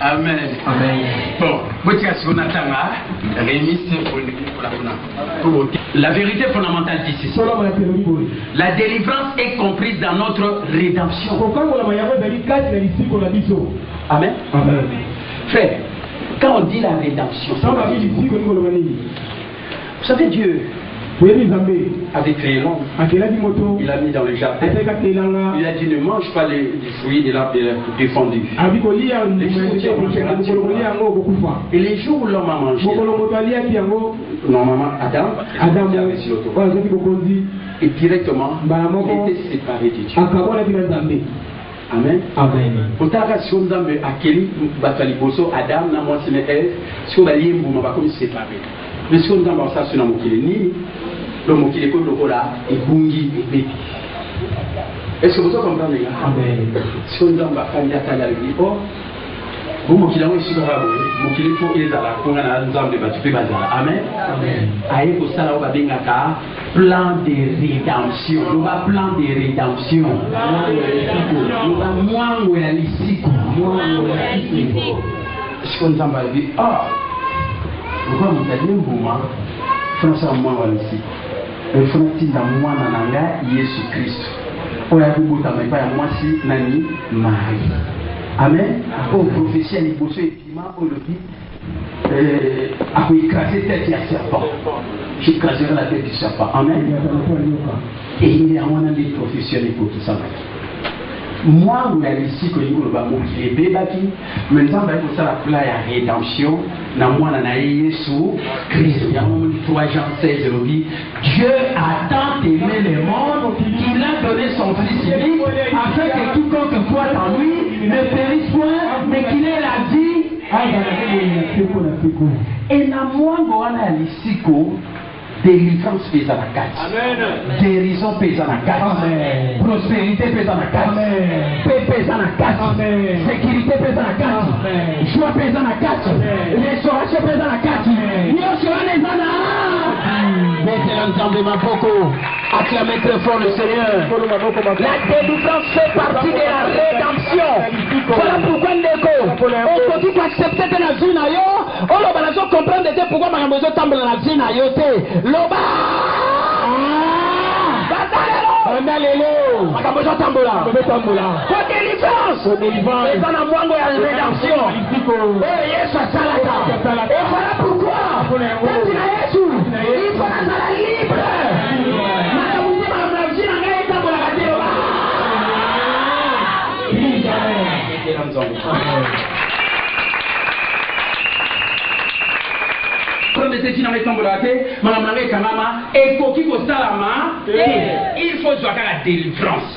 Amen. Amen. Bon, la vérité fondamentale d'ici, la délivrance est comprise dans notre rédemption. Amen. Amen. Frère, quand on dit la rédemption, vous savez, Dieu avait créé l'homme. Il l'a mis dans le jardin. Il a dit ne mange pas les fruits de l'arbre défendu. Et les jours où l'homme a mangé, normalement Adam et directement il était séparé de Dieu. Amen. Amen. Potaka si on zambe akeli batali boso Adam na moi c'est elle si on allie mbuma ba comme séparé. Mais si on zambe ça sur na mokili ni le mokili ko lokola ebungi ebeti. Est-ce que vous comprenez? Amen. Si on zambe akanya kala li oh bon mokili ngo isukara bo mokili fo ezala ko ngana nzambe ba tupe bazala. Amen. Amen. Aye ko sala ba bengaka plan de rédemption. Nous avons plan de rédemption. Nous avons moins ou la lisico. Est-ce qu'on s'en va dire ah, nous avons un mouvement. François moins ou la lisico. Le frontier dans moi nananga Jésus Christ. On a vu beaucoup de pas moi si nani Marie. Amen. Au prophétie les bosses et piment au lobby. A écraser tête à serpent. J'écraserai la tête du serpent. Amen. Et il y a un ami professionnel pour tout ça. Moi, vous avez ici que vous avez dit, bébaki, maintenant, vous avez ça la rédemption. Moi, on a Jésus Christ. Il y a un 3 Jean 16, il dit Dieu a tant aimé le monde qu'il a donné son Fils unique afin que quiconque croit en lui ne périsse point, mais qu'il ait la vie. Et na moi, on a ici délivrance pèse à la carte. Guérison pèse à la carte. Prospérité pèse à la carte. Paix pèse à la carte. Sécurité pèse à la carte. Joie pèse à la carte. Restauration pèse à la carte. Nous serons les ananas. Mettez l'ensemble de ma poco. Acclamez très fort le Seigneur. La délivrance fait partie de la rédemption. Voilà pourquoi Ndeko, aujourd'hui pour accepter que la vie n'a yo, on va la comprendre pourquoi ma besoin de la vie n'a yo te. Loba! banda lelo makambo tambola ko délivrance eza na mwango ya rédemption oyo Yesu asalaka et voilà pourquoi kati na Yesu il faut nazala libre makambo na vie na ngai etambolaka te il faut jouer la délivrance.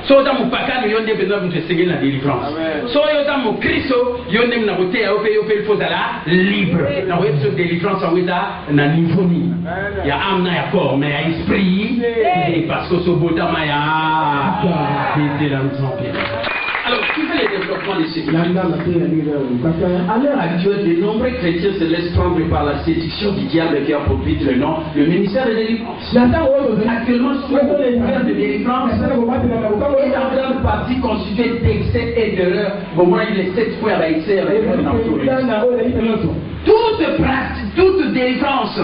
So dans mon paka nous yonde besoin de seguir la délivrance. So dans mon Christ yonde na côté ya il faut la libre. Na ouais sur délivrance en weza na niveau ni. Ya âme na ya corps mais ya esprit parce que ce boda maya alors, qui fait le développement de ce qui à l'heure actuelle, de nombreux chrétiens se laissent prendre par la séduction du diable qui a pour but le nom, le ministère de délivrance. Actuellement, sur le ministère de délivrance est en grande partie constitué d'excès et d'erreurs. Au moins, il est 7 points à excès avec toute délivrance.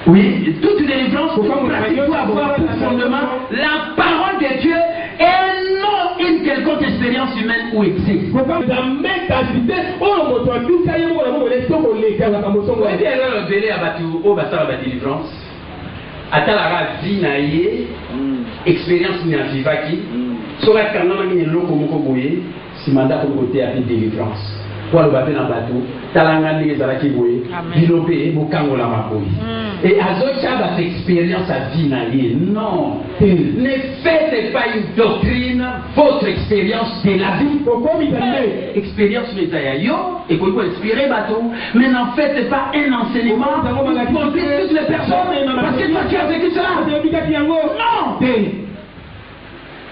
Oui, toute délivrance doit avoir pour fondement la parole de Dieu et non une quelconque expérience humaine ou excès. Expérience ni avivaki sora kangama ni loko moko boye si mandat ko côté à délivrance pour le battre dans bateau talanga ni ezalaki boye bilope bokango la maboye et azocha ba expérience à vie na ye non ne faites pas une doctrine votre expérience de la vie expérience les yo et pour inspirer bateau mais n'en faites pas un enseignement pour toutes les personnes parce que toi tu as vécu cela non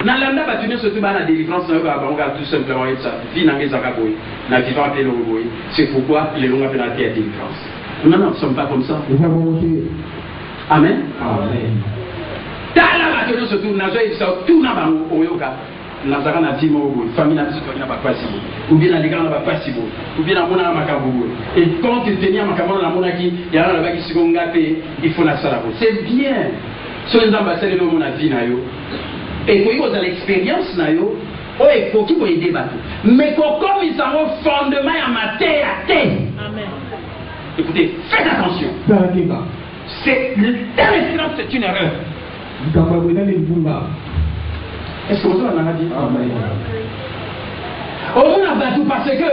nalanda batune surtout bana délivrance na ba tout simplement ça vie na ngeza boy na vivant et le boy c'est pourquoi les longs appellent la délivrance. Non ne sommes pas comme ça. Amen. Amen. Tala batune surtout na zo ça tout na ba oyoka na zaka na timo boy famille na biso na ba pasibo ou bien na ligana ba pasibo ou bien na mona makabugo et quand tu tenir makamona na mona ki ya na ba ki sikonga pe il faut la sala c'est bien so nzamba sele no mona vie na yo. Et puis, vous avez l'expérience, il faut qu'il y ait des bateaux. Mais comme ils ont un fondement à ma terre, Amen. Écoutez, faites attention. C'est le terrestre, c'est une erreur. Est-ce que vous avez dit? On a battu parce que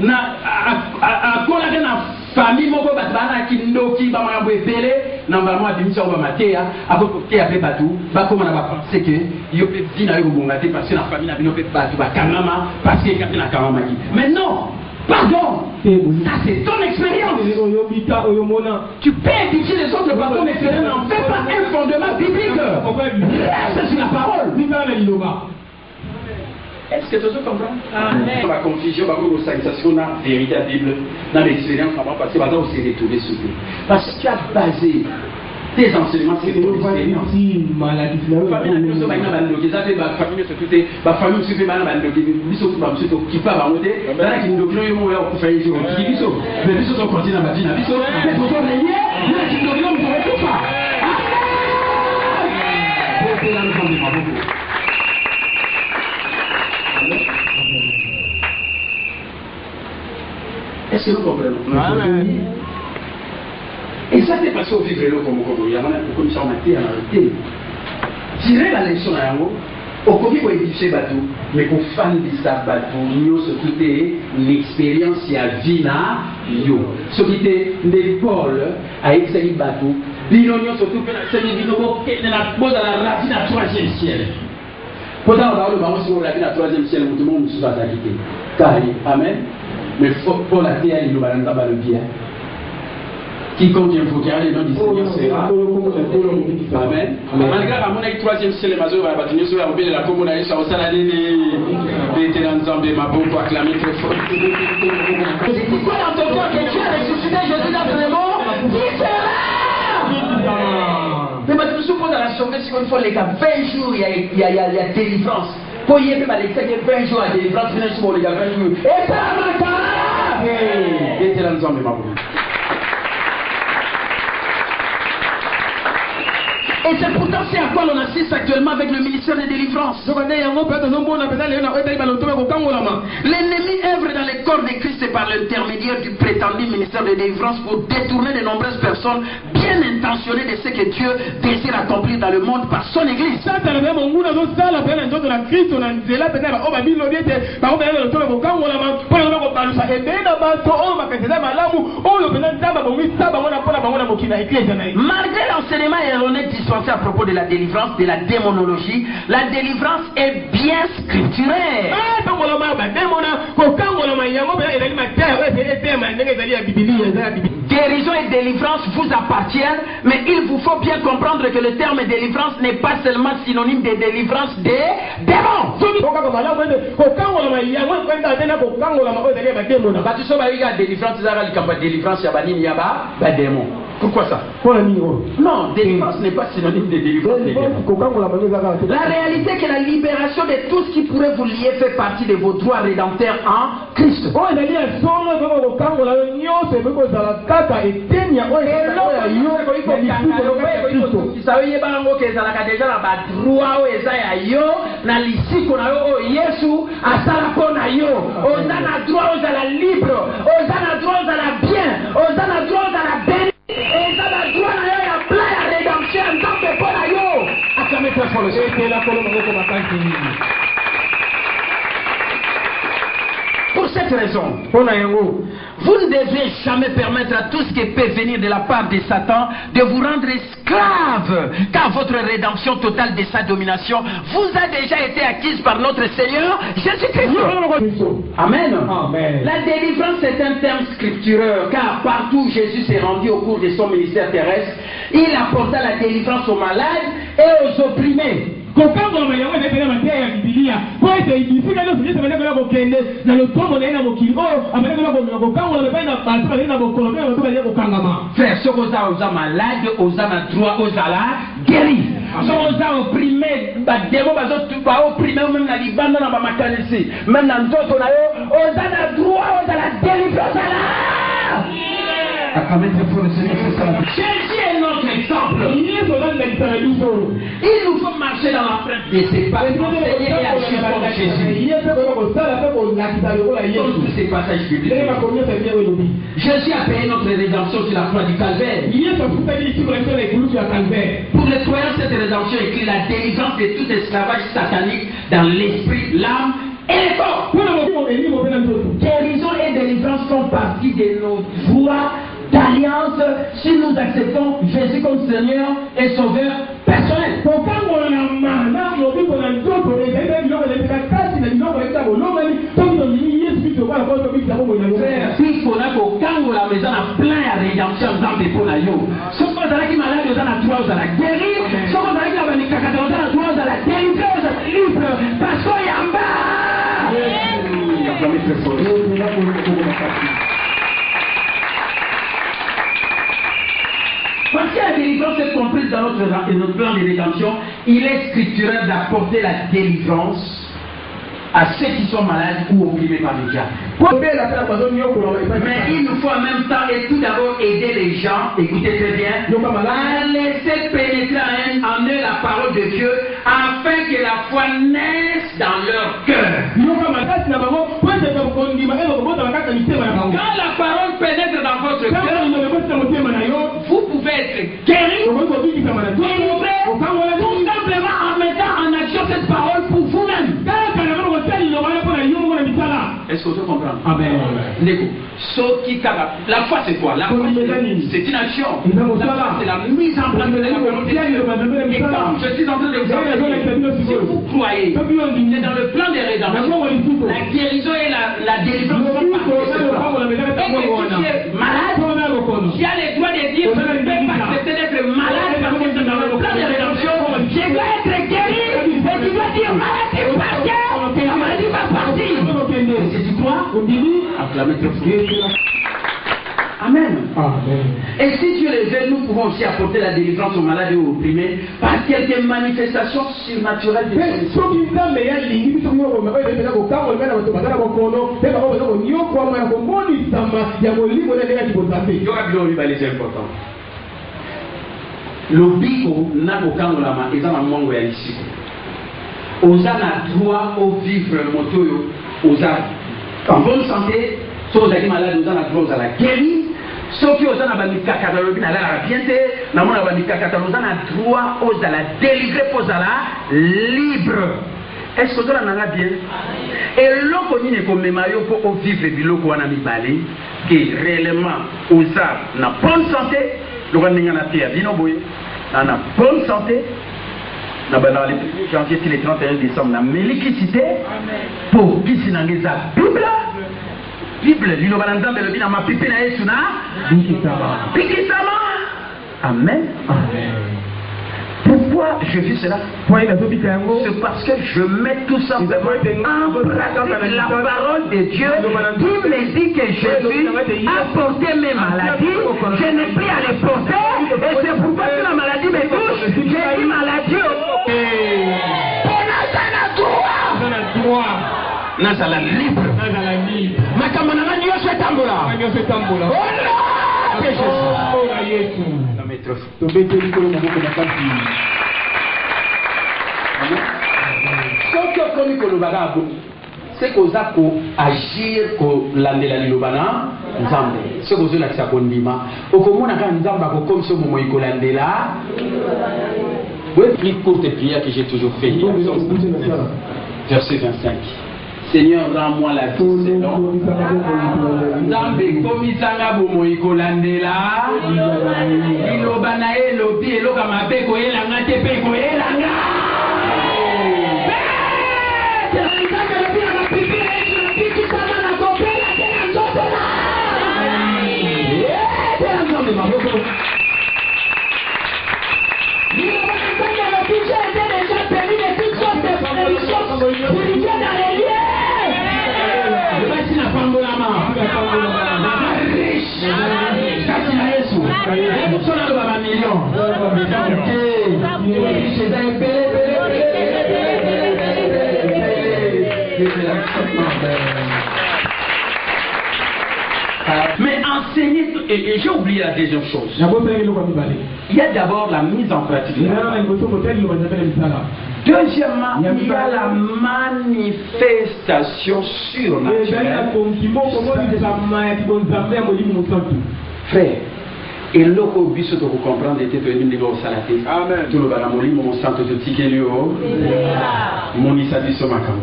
à famille moko batbana kindoki ba ma bwepele na mbama bimisa ba matea apo te ape batu ba koma na ba penser que yo pe dina yo bonga te parce que la famille na bino pe batu ba kanama parce que kapina kanama ki mais non pardon ça c'est ton expérience tu peux étudier les autres par ton expérience n'en fais pas un fondement biblique c'est sur la parole. Est-ce que tu comprends? Amen. La confusion, la sensation, la vérité de la Bible, dans l'expérience, on va passer par là où c'est retrouvé sur lui. Parce que tu as basé tes enseignements sur ton expérience. Est-ce que nous comprenons? Et ça c'est passé au vivre l'eau comme il y a une commission matière en réalité. Tirer la leçon à un mot, au commis pour édifier bateau, mais pour fan de sa bateau, nous surtout l'expérience et la vie là, yo. Ce qui était l'école à exceller bateau, l'union surtout que la semaine qui est la pose à la ravine à 3e ciel. Pendant le baron sur la ravine à 3e ciel, tout le monde se va s'arrêter. Car amen. Mais pour la terre, il nous va le bien. Quiconque invoquera les noms du Seigneur sera. Amen. Malgré la monnaie 3e ciel, les mazos va bâtir sur la robe de la commune à Echa au Saladé, vétérans Zambé, ma bonne pour acclamer très fort. C'est pourquoi dans ton cœur que Dieu a ressuscité Jésus d'entre les morts, qui sera? Mais je me suppose à la sauver, si on fait les cas, 20 jours, il y a délivrance. Pour y aller, il y a 20 jours à délivrance, il y a 20 jours. Et ça va, vétérans Zambé, ma bonne. Et c'est pourtant ce à quoi l'on assiste actuellement avec le ministère de délivrance. L'ennemi œuvre dans les corps de Christ et par l'intermédiaire du prétendu ministère de délivrance pour détourner de nombreuses personnes bien intentionnées de ce que Dieu désire accomplir dans le monde par son Église. Malgré l'enseignement erroné dispensé à propos de la délivrance, de la démonologie, la délivrance est bien scripturaire. Guérison et délivrance vous appartiennent, mais il vous faut bien comprendre que le terme délivrance n'est pas seulement synonyme de délivrance des démons. Pourquoi ça? Non, délivrance n'est pas synonyme de délivrance des démons. La réalité est que la libération de tout ce qui pourrait vous lier fait partie de vos droits rédempteurs en Christ. Pour cette raison, vous ne devez jamais permettre à tout ce qui peut venir de la part de Satan de vous rendre esclave, car votre rédemption totale de sa domination vous a déjà été acquise par notre Seigneur Jésus-Christ. Amen. Amen. La délivrance est un terme scriptureux, car partout où Jésus s'est rendu au cours de son ministère terrestre, il apporta la délivrance aux malades et aux opprimés. La Jésus est notre exemple. Il nous faut marcher dans l'empreinte de ses pas, enseigner et agir comme Jésus. Dans tous ces passages bibliques, Jésus a payé notre rédemption sur la croix du Calvaire. Pour les croyants, cette rédemption inclut la délivrance de tout esclavage satanique dans l'esprit, l'âme et le corps. Guérison et délivrance font partie de nos voies d'alliance si nous acceptons Jésus comme Seigneur et Sauveur personnel. Si on a qu'au la maison a plein à rédemption dans des ponaillots. Si on a qui malade, on a trois à la guérir. Si on a qui a des caca, on a trois à la délivrer, on a libre. Parce qu'il y a un bas. Parce que la délivrance est comprise dans notre plan de rédemption, il est scripturel d'apporter la délivrance à ceux qui sont malades ou opprimés par les diables. Mais il nous faut en même temps et tout d'abord aider les gens, écoutez très bien, à laisser pénétrer en eux la parole de Dieu afin que la foi naisse dans leur cœur. Quand la parole pénètre dans votre cœur, vous pouvez être guéri, délivré, tout simplement en mettant en action cette parole pour vous-même. Est-ce que vous comprenez? Amen. La foi c'est quoi? La foi c'est une action. La foi c'est la mise en place de la volonté de Dieu. Et comme je suis en train de vous dire, si vous croyez, c'est dans le plan de rédemption, la guérison et la délivrance sont partie de cette foi. Et que tu es malade, tu as le droit de dire je ne peux pas accepter d'être malade parce que c'est dans le plan de rédemption. Je dois être guéri. Et tu dois dire malade et partir. La maladie va partir. Si tu crois, acclamez très fort. Amen. Amen. Et si Dieu le veut, nous pouvons aussi apporter la délivrance aux malades et aux opprimés par quelques manifestations surnaturelles de son esprit. Lobiko na kokangolama eza na mongo ya lisiko. Oza na droit au vivre motoyo oza en bonne santé, so oza malade oza na droit oza la guéri. Soki oza na bamikaka na lobi na la bien te, na mona bamikaka oza na droit oza la délivrer pour la libre. Est-ce que oza na bien? Et loko nini ko memayo pour vivre biloko wana mibale que réellement oza na bonne santé, lo ninga na pia bino boye. On a bonne santé, on a les 1er janvier et les 31 décembre, on a l'électricité pour qui s'y n'a Bible. Bible, l'île Balanzam de l'Obina, ma pipi na Esuna. Bikisama. Amen. Pourquoi je fais cela? C'est parce que je mets tout simplement en pratique la parole de Dieu qui me dit que Jésus a porté mes maladies, je n'ai plus à les porter, et c'est pourquoi que la maladie me touche, j'ai dit maladie. Nazala libre. Makamana nyosho tambola. Oh non, Jésus. C'est qu'on a agir pour l'andela lilobana nzambe c'est qu'on a ça kondima okomona ka nzamba ko comme ce moment ikolandela. Oui, plus courte prière que j'ai toujours fait. Verset 25. Seigneur, rends-moi la vie, selon. Nzambe komisanga bomo ikolandela. Ilobana elobi eloka mabe koyelanga te pe koyelanga. Mais enseigner, et j'ai oublié la deuxième chose. Il y a d'abord la mise en pratique. Deuxièmement, il y a la manifestation surnaturelle. Frère, et loko biso to comprendre était to ndi go salate. Amen. Tout le bala molimo mon santo to tikelio. Moni sa biso makambo.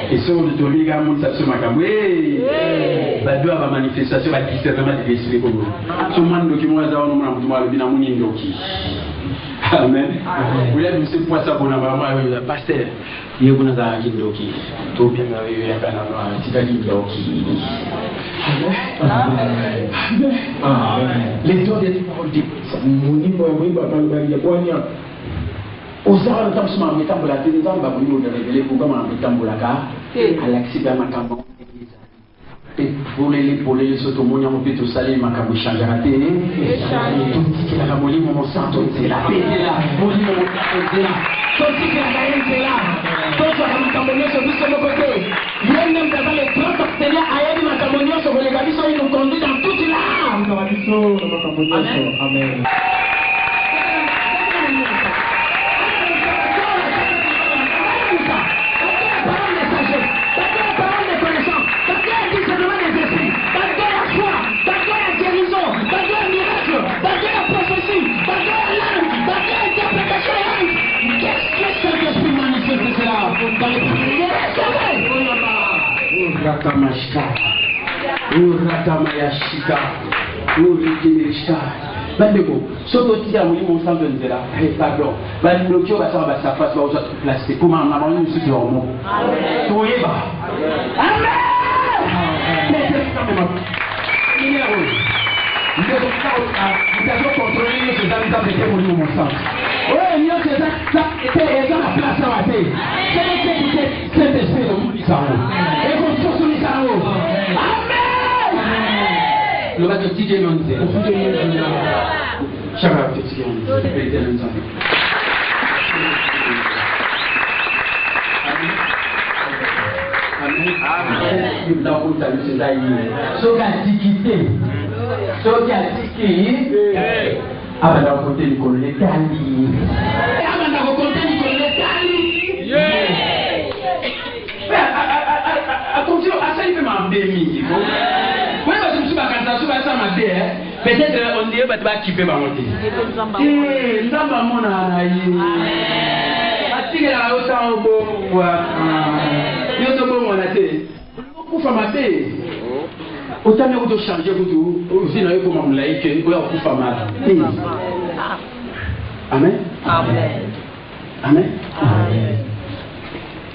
Et so to liga mon sa biso makambo. Ba do ba manifestation ba discernement de l'esprit ko. So man do ki mo za ono na mutuma bina muni ndoki. Amen. Vous avez vu ce point ça bon avant pasteur. Il vous a dit ndoki. To bien eu ya kana no tikali ndoki. Amen. Les dons des paroles de Mounimo et Babalbania, Osara Tamsma, Metambola, Tenzamba, vous nous révélez pour comment Metambolaka, Alexida Macambo, pour les sotomonia, on peut tout saler, Macambo Changarate, tout ce qui a la molime, mon sang, c'est la paix, la molime, mon sang, c'est là. Tout ce qui a la haine, c'est là. Tout ce qui a la Macambonio sur le côté. Il y a même dans les 30 partenaires à aider Macambonio sur les galisons, ils nous conduisent dans toute l'âme. Amen. Amen. Rakamashka, Urakamayashika, Urikimirishka. Bandeko, Sototia, mon sang de Nzela, pardon. Bandokio va savoir sa face, va vous placer. Comment on a vendu ce qui est en mot. Amen. Nous avons contrôlé ces habitants de Kémouni, mon sang. Oui, nous avons été dans la place à la tête. C'est Saint-Esprit de Moulissaro. Et vous tous Moulissaro. Amen. Le va te dire non. Chara te dire non. Amen. Amen. Dans le temps de ce Soka Tikité. Soka Tikité. abanda kote likolo letali abanda kote likolo letali attention asali pe mabe mingi ko ouais parce que bakanta so ba sa mabe peut-être on dirait ba ba kipe ba monter nzamba mona na yi atigela yo sa obo wa yo to bo mona te kufa mabe autant mieux de changer vous aussi na yo comme mlaike ko ya kufa mabe amen amen amen amen.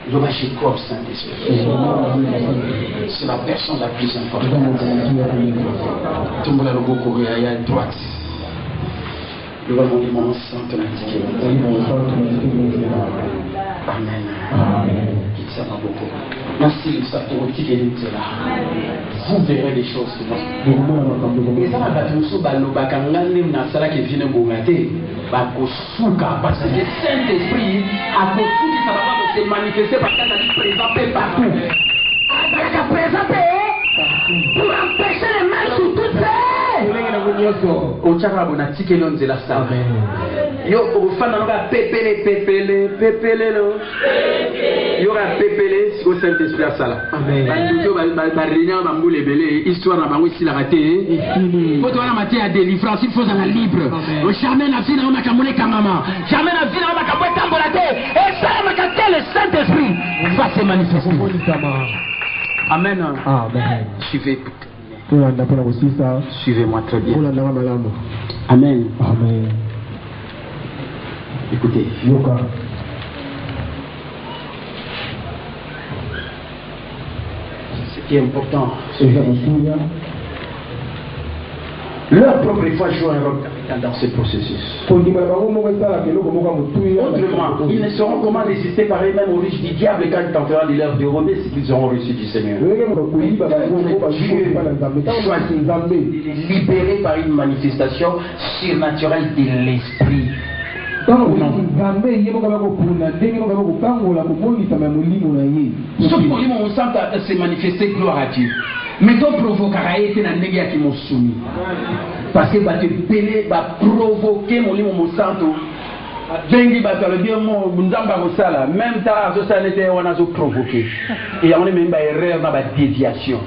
Le Vachikov Saint-Esprit. C'est la personne la plus importante. Tombola le beau courir à droite. Le moment du moment saint Amen. Qu'il s'en va beaucoup. Merci, ça pour qui est là. Vous verrez les choses que moi. Et ça va battre le sous balo bakangani na sala qui vient bongate. Bakosuka parce que le Saint-Esprit a kosuki ça va se manifester parce qu'il est présent partout. Il est présent pour empêcher les mains sur toutes ces. Au Tchakabou na tike non de la salle. Yo au fan on va pépele lo. Yo va pépele au Saint-Esprit à sala. Amen. Banduko ba réunion ba mbule belé histoire na bango sila raté. Faut toi la matière à délivrance, il faut en libre. Au jamais na vie na makamone kangama. Jamais na vie na makamone tambolate. Et ça makatel le Saint-Esprit va se manifester. Amen. Amen. Suivez-moi très bien. Amen. Amen. Écoutez. Ce qui est important, c'est leur propre foi joue un rôle capital dans ce processus. Autrement, ils ne sauront comment résister par eux-mêmes au riche du diable quand il tentera de leur dérober ce qu'ils auront reçu du Seigneur. Libérés par une manifestation surnaturelle de l'esprit. Ceux qui ont se manifester gloire à Dieu. Mais ton provoquera été dans les qui m'ont soumis. Parce que te péler, provoquer mon lit, mon santo. Vengi le bien mon nzamba sala même ta ça n'était on a provoqué. Et on est même pas erreur dans la déviation.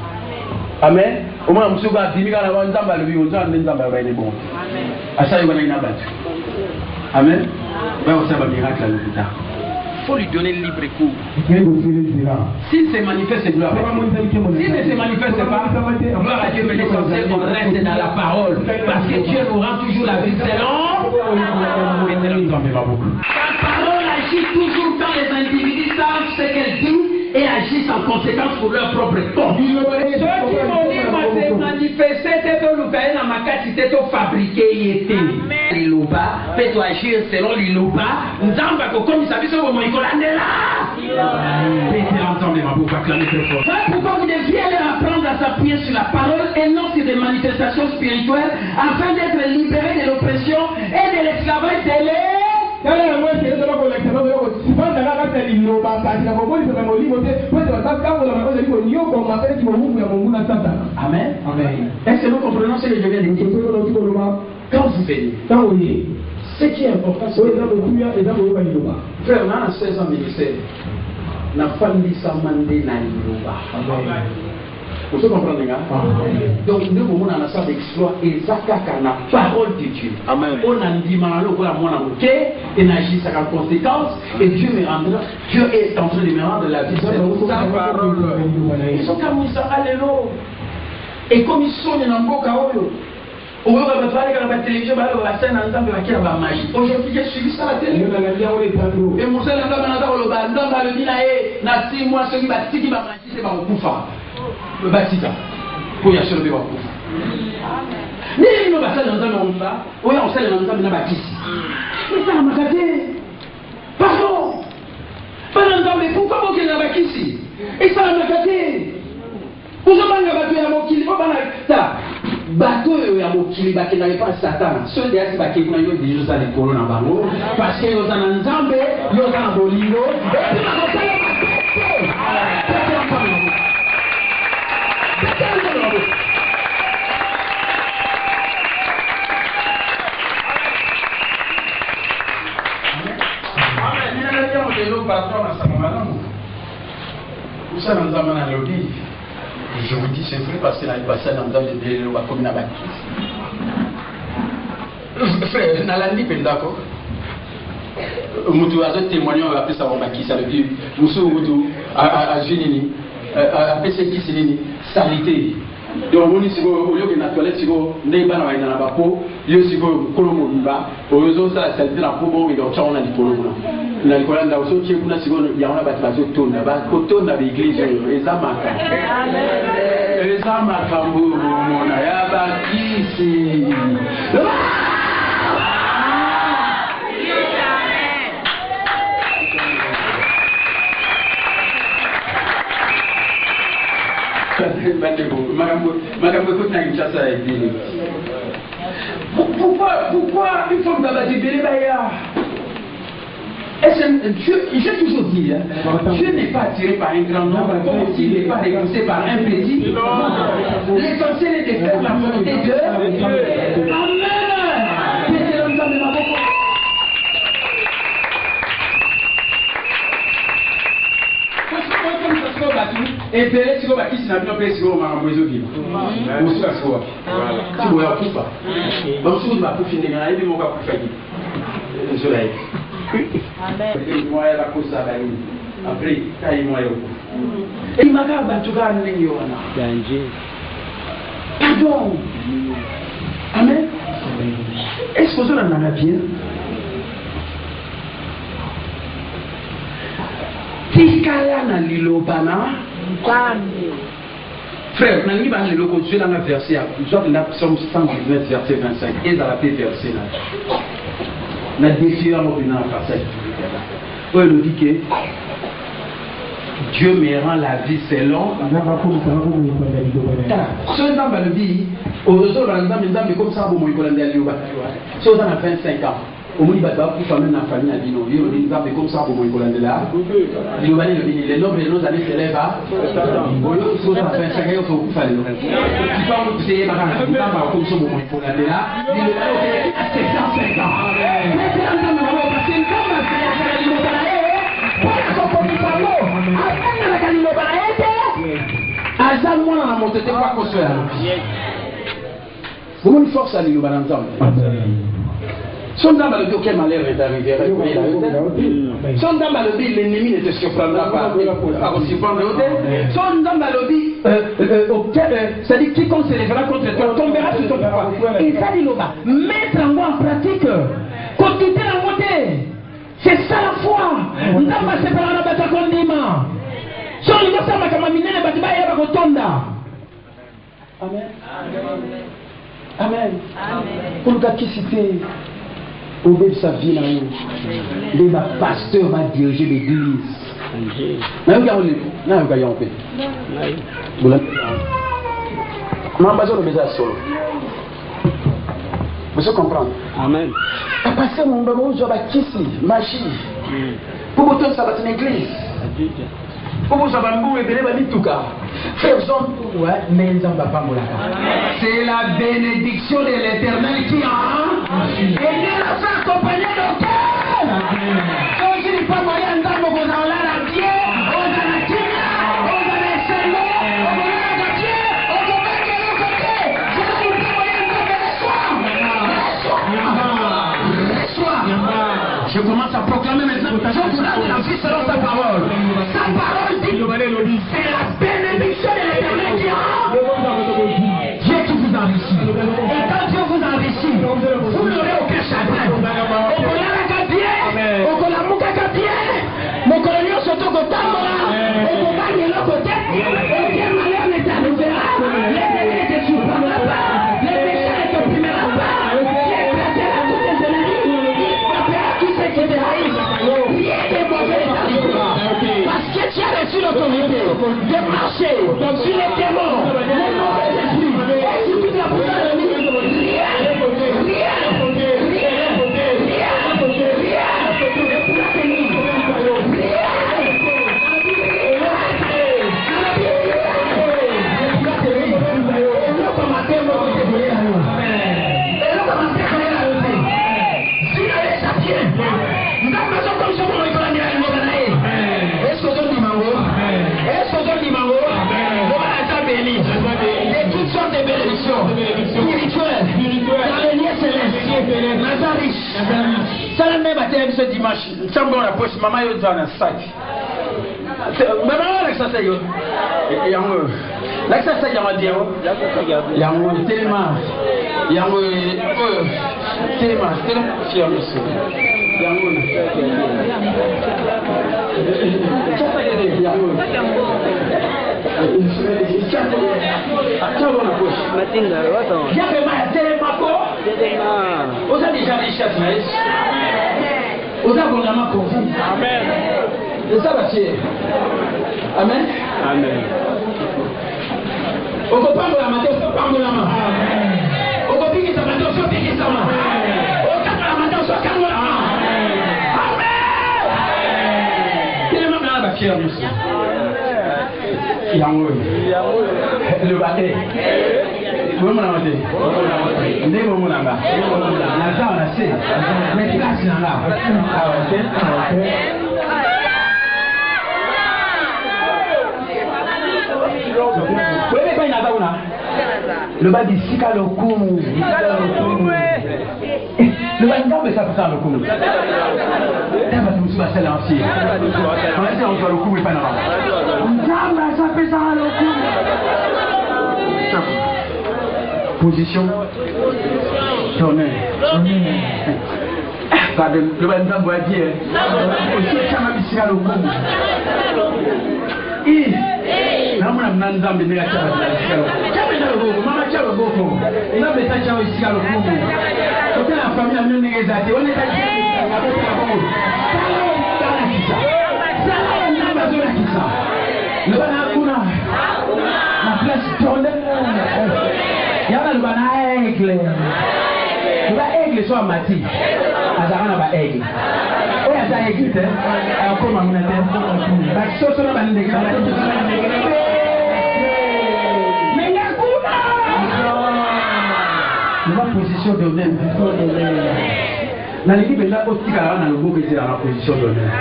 Amen. Au moins msuba dimika na nzamba le bio nzamba ba ne bon. Asa yona ina battu. Amen. Va au savoir miracle à l'hôpital. Faut lui donner libre cours. S'il se manifeste, c'est gloire. S'il ne se manifeste pas, gloire à Dieu, mais l'essentiel, on reste dans la parole. Parce que Dieu nous rend toujours la vie selon. La parole agit toujours quand les individus savent ce qu'elle dit et agissent en conséquence pour leur propre corps. Ceux qui m'ont dit, moi, c'est manifesté, c'est tout le pays dans ma quantité, c'est fabriqué, il était. Liloba, peut agir selon Liloba, nous avons comme il s'avait sur le moïko là. Pourquoi vous deviez leur apprendre à s'appuyer sur la parole et non sur des manifestations spirituelles afin d'être libérés de l'oppression et de l'esclavage de Amen. Est-ce que nous comprenons ce que je viens de dire? Quand vous venez, ce qui est important, c'est que frère, on a 16 ans de ministère. On a fallu s'amender dans l'Iloba. Vous comprenez? Donc, nous avons un ensemble d'exploits et ça, c'est la parole de Dieu. On a dit, on a et on agit en conséquence, et Dieu me rendra. Dieu est en train de me rendre la vie. Ils sont comme ça, alléluia. Et comme ils sont dans le on va parler à la télévision, la scène ensemble avec la magie. Aujourd'hui, j'ai suivi ça à la télé. Et mon seul endroit, le dit, na 6 mois, celui qui va magie, c'est pas mon coup. Le bâtiment. Pour y assurer le coup. Mais nous, on va faire l'ensemble, on va faire l'ensemble, on va bâtir. Mais ça, on m'a gâté. Pardon. Pas l'ensemble, mais pourquoi vous avez bâti ici? Et ça, on m'a gâté. Vous avez bâti à mon qu'il faut pas ça. Bateau ya mokili bakenda pas Satan. Ceux derrière qui kuna yo déjà ça les colons na bango parce que yo zana nzambe, yo zana bolingo. passé l'année passée dans le commune à Baki. Frère, Nalandi Pendako. Moutou a témoigné, on va appeler ça Baki, ça veut dire Moussou Moutou à Junini, à PCK Sinini, salité. Donc, on est au lieu de la toilette, on est dans la bapo, il y a aussi Kolomo Biba, au réseau, ça, ça a été la promo, mais donc, on a dit Kolomo. On a dit Kolomo, on a dit Kolomo, il y a un bâtiment de tonne, il y a l'église, et ça m'a fait. Et ça m'a fait, mon ayaba, ici. Pourquoi une femme d'Abadi Bélébaya? J'ai toujours dit, Dieu n'est pas attiré par un grand nombre, comme s'il n'est pas repoussé par un petit. L'essentiel est de faire la volonté de Dieu. Amen. Et puis, si vous avez dit que vous avez dit que vous avez dit que vous avez dit que vous avez dit que vous avez dit que vous avez dit que vous avez dit que vous avez pardon. Amen. Est-ce que vous en avez bien? Tikala na lilobana. Frère, on a mis le logo dans le verset, Psaume 119, verset 25, et dans la paix verset là. On a défié à mon passage. On nous dit que Dieu me rend la vie selon. Ce dans le vie, au retour dans le comme ça, vous on a 25 ans. Au moins, il va pour famille dans la famille, il y a des exemples comme ça pour moi. Les nombres de nos années s'élèvent à. Si on a 25 ans, il faut que faire le nom. Tu peux vous essayer par là, comme ça pour moi. Il y a 705 ans. Vous une force à l'île son dame a le auquel malheur est arrivé. Son dame a le dit l'ennemi ne te surprendra pas. Son dame a le dit c'est-à-dire quiconque se lèvera contre toi tombera sur ton pouvoir. Et ça dit là-bas, mettre en voie en pratique, consulter la montée. C'est ça la foi. Nous avons passé par la bataille contre l'imam. Son niveau ça m'a camaminé les bâtiments et la rotonda. Amen. Amen. Pour le gars qui citait. Au bout de sa vie, le pasteur va diriger l'église. Vous comprenez? Amen. Pasteur, mon bébé, je vais ici, magie. Pour vous, ça va être une église. Pour vous, ça va être tout cas. C'est la bénédiction de l'Éternel qui a. Et Dieu l'a fait accompagner de cœur. Donc, je n'ai pas moyen d'entendre vos enlèves à Dieu. On va la Kenya, on va la Salo, on va la Dieu, on va mettre de l'autre côté. Je n'ai pas moyen d'entendre les soirs. Je commence à proclamer maintenant. Je vous donne la vie selon sa parole. Sa parole dit c'est la bénédiction de l'Éternel qui a. Dieu qui vous enrichit. Et quand Dieu vous enrichit, vous n'aurez aucun chagrin. Au Kola Kabie, au Kola Moukakabie, mon colonel surtout au Tambola, au Kola de l'autre côté, aucun malheur ne t'arrivera. L'ennemi ne te surprendra pas. Les péchés ne t'opprimera pas. Tu éclateras toutes tes ennemis. Il frappera tous ceux qui te haïssent. Rien de mauvais ne t'arrivera. Parce que tu as reçu l'autorité. riche. Ça la même bataille ce dimanche. Chambre dans la poche, maman yo dans un sac. Maman là ça c'est yo. Yango. Là ça c'est yango dire. Yango tellement. Yango tellement fier monsieur. Yango. Ça c'est yango. Vous avez déjà richesse, vous avez vraiment pour vous. Amen. Et ça va tirer. Amen. Amen. On peut pas me la mater, on peut pas me la main. On peut piquer sa main, on peut piquer sa main. On peut la mater, on peut calmer la main. Amen. Tellement bien la bâtire, monsieur. Le bâté. Vous m'en avez dit. Vous m'en avez dit. La zone a assez. Mais place là. Vous pas une abaouna. Le bas dit Sika le Koumou. Le bas dit mais ça peut faire le Koumou. Elle va te mettre celle-là aussi. On va dire on doit le Koumou et pas non. Ça peut faire le Koumou. Position. Tournée. Le bas dit on va dire. Aussi ça m'a mis Sika le Koumou. Namuna mnanzambe nega chaba chalo. Chaba chalo boko, mama chalo boko. Ngambe ta chalo isikalo kumu. Kote na familia mimi nigeza ati one ta chalo ngabeta boko. Sala kisa. Sala namba zona kisa. Lobana hakuna. Na place tonde. Yana lobana aigle. Loba aigle so amati. Azarana ba aigle. Oya za aigle te. Akoma muna te. Ba soso na bande kala. Position d'honneur. La l'équipe est là aussi car on a le beau que c'est dans la position d'honneur.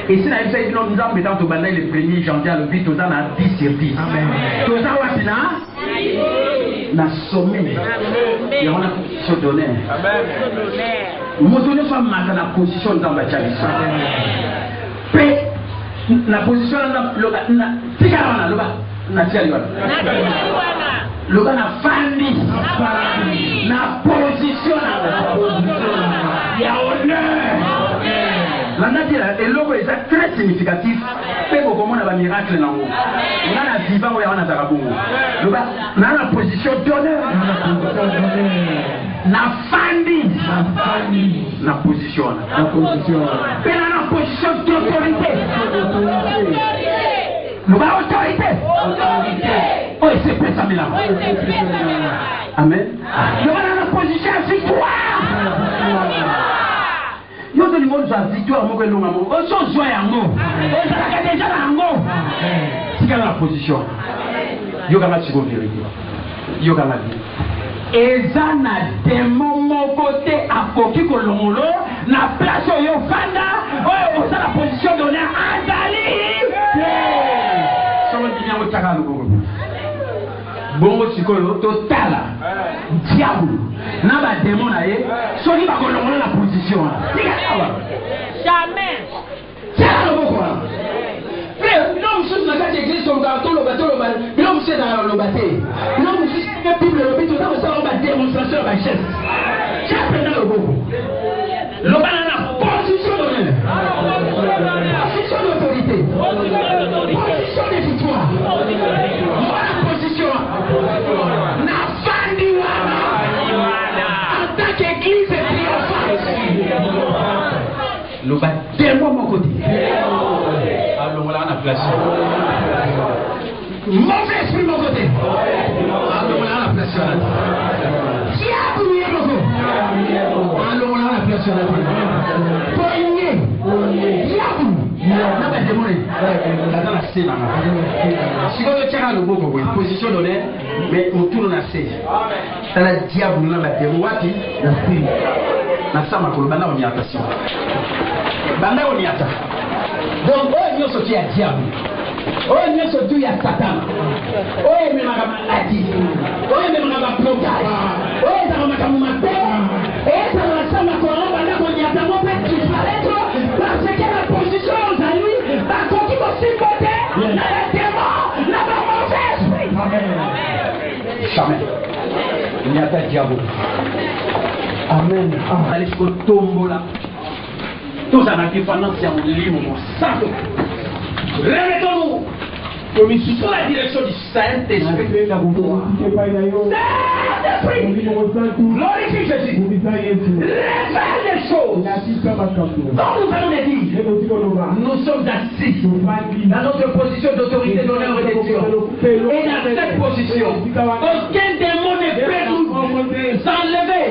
Et si nous avons nous avons mettant au banal le 1er janvier à l'objet, nous avons 10 sur 10. Nous avons na sommet. Et on a position d'honneur. Nous devons faire dans la position dans la chalice. La position le gars na famille, na position, il y a honneur. La nature est logo est très significatif. Peu beaucoup on a un miracle dans nous. On a la vivant où on a zarabongo. Le gars na la position d'honneur, na famille, na position, mais na position d'autorité. Le gars autorité. Oh, c'est pas ça, mais là. Amen. Nous allons dans la position de victoire. Nous allons dans la victoire. Nous allons dans la position. Nous allons dans la et ça n'a des moments côté à Foki Kolongolo, na place au Yofanda, oh, on a la position d'honneur à Dali. Ça va bien au Tchakalo. Bon, psycholo, total. Diable. N'a pas de démon à eux. Soit il va colloquer la position. Jamais. C'est là le bon. Frère, l'homme sous la carte église, son carton, le bateau, l'homme c'est dans le bateau. L'homme c'est la Bible, le bateau, l'homme c'est la démonstration de la richesse. J'ai appris dans le bon. L'homme a la position d'honneur. Position d'autorité. Position de victoire. Voilà la position. En tant qu'église triomphante. Le baptême de mon côté. Alors voilà la place. Mauvais esprit de mon côté. Alors voilà la place. Diable est beaucoup. Alors voilà la place. Poigné. Diable. N'a pas démolé. Dans la scène. Si vous tirez le beau, position donnée, mais on tourne la scène. Dans la diable, dans la démoati, la scène. La sama pour le banda on y attention. Banda on y attend. Donc, oh, nous sommes à diable. Oh, nous sommes à Satan. Oh, mais ma maladie. Oh, mais ma blocage. Oh, ça va ma matin. Et ça va Amen. Il n'y a pas de diable. Amen. Allez jusqu'au tombeau là. Tous en indépendance, c'est un livre, mon sang. Remettons-nous sous la direction du Saint-Esprit. Saint-Esprit, glorifie Jésus. Révèle les choses dont nous allons les dire. Nous sommes assis dans notre position d'autorité, d'honneur et de Dieu. Et dans cette position, aucun démon ne peut nous enlever,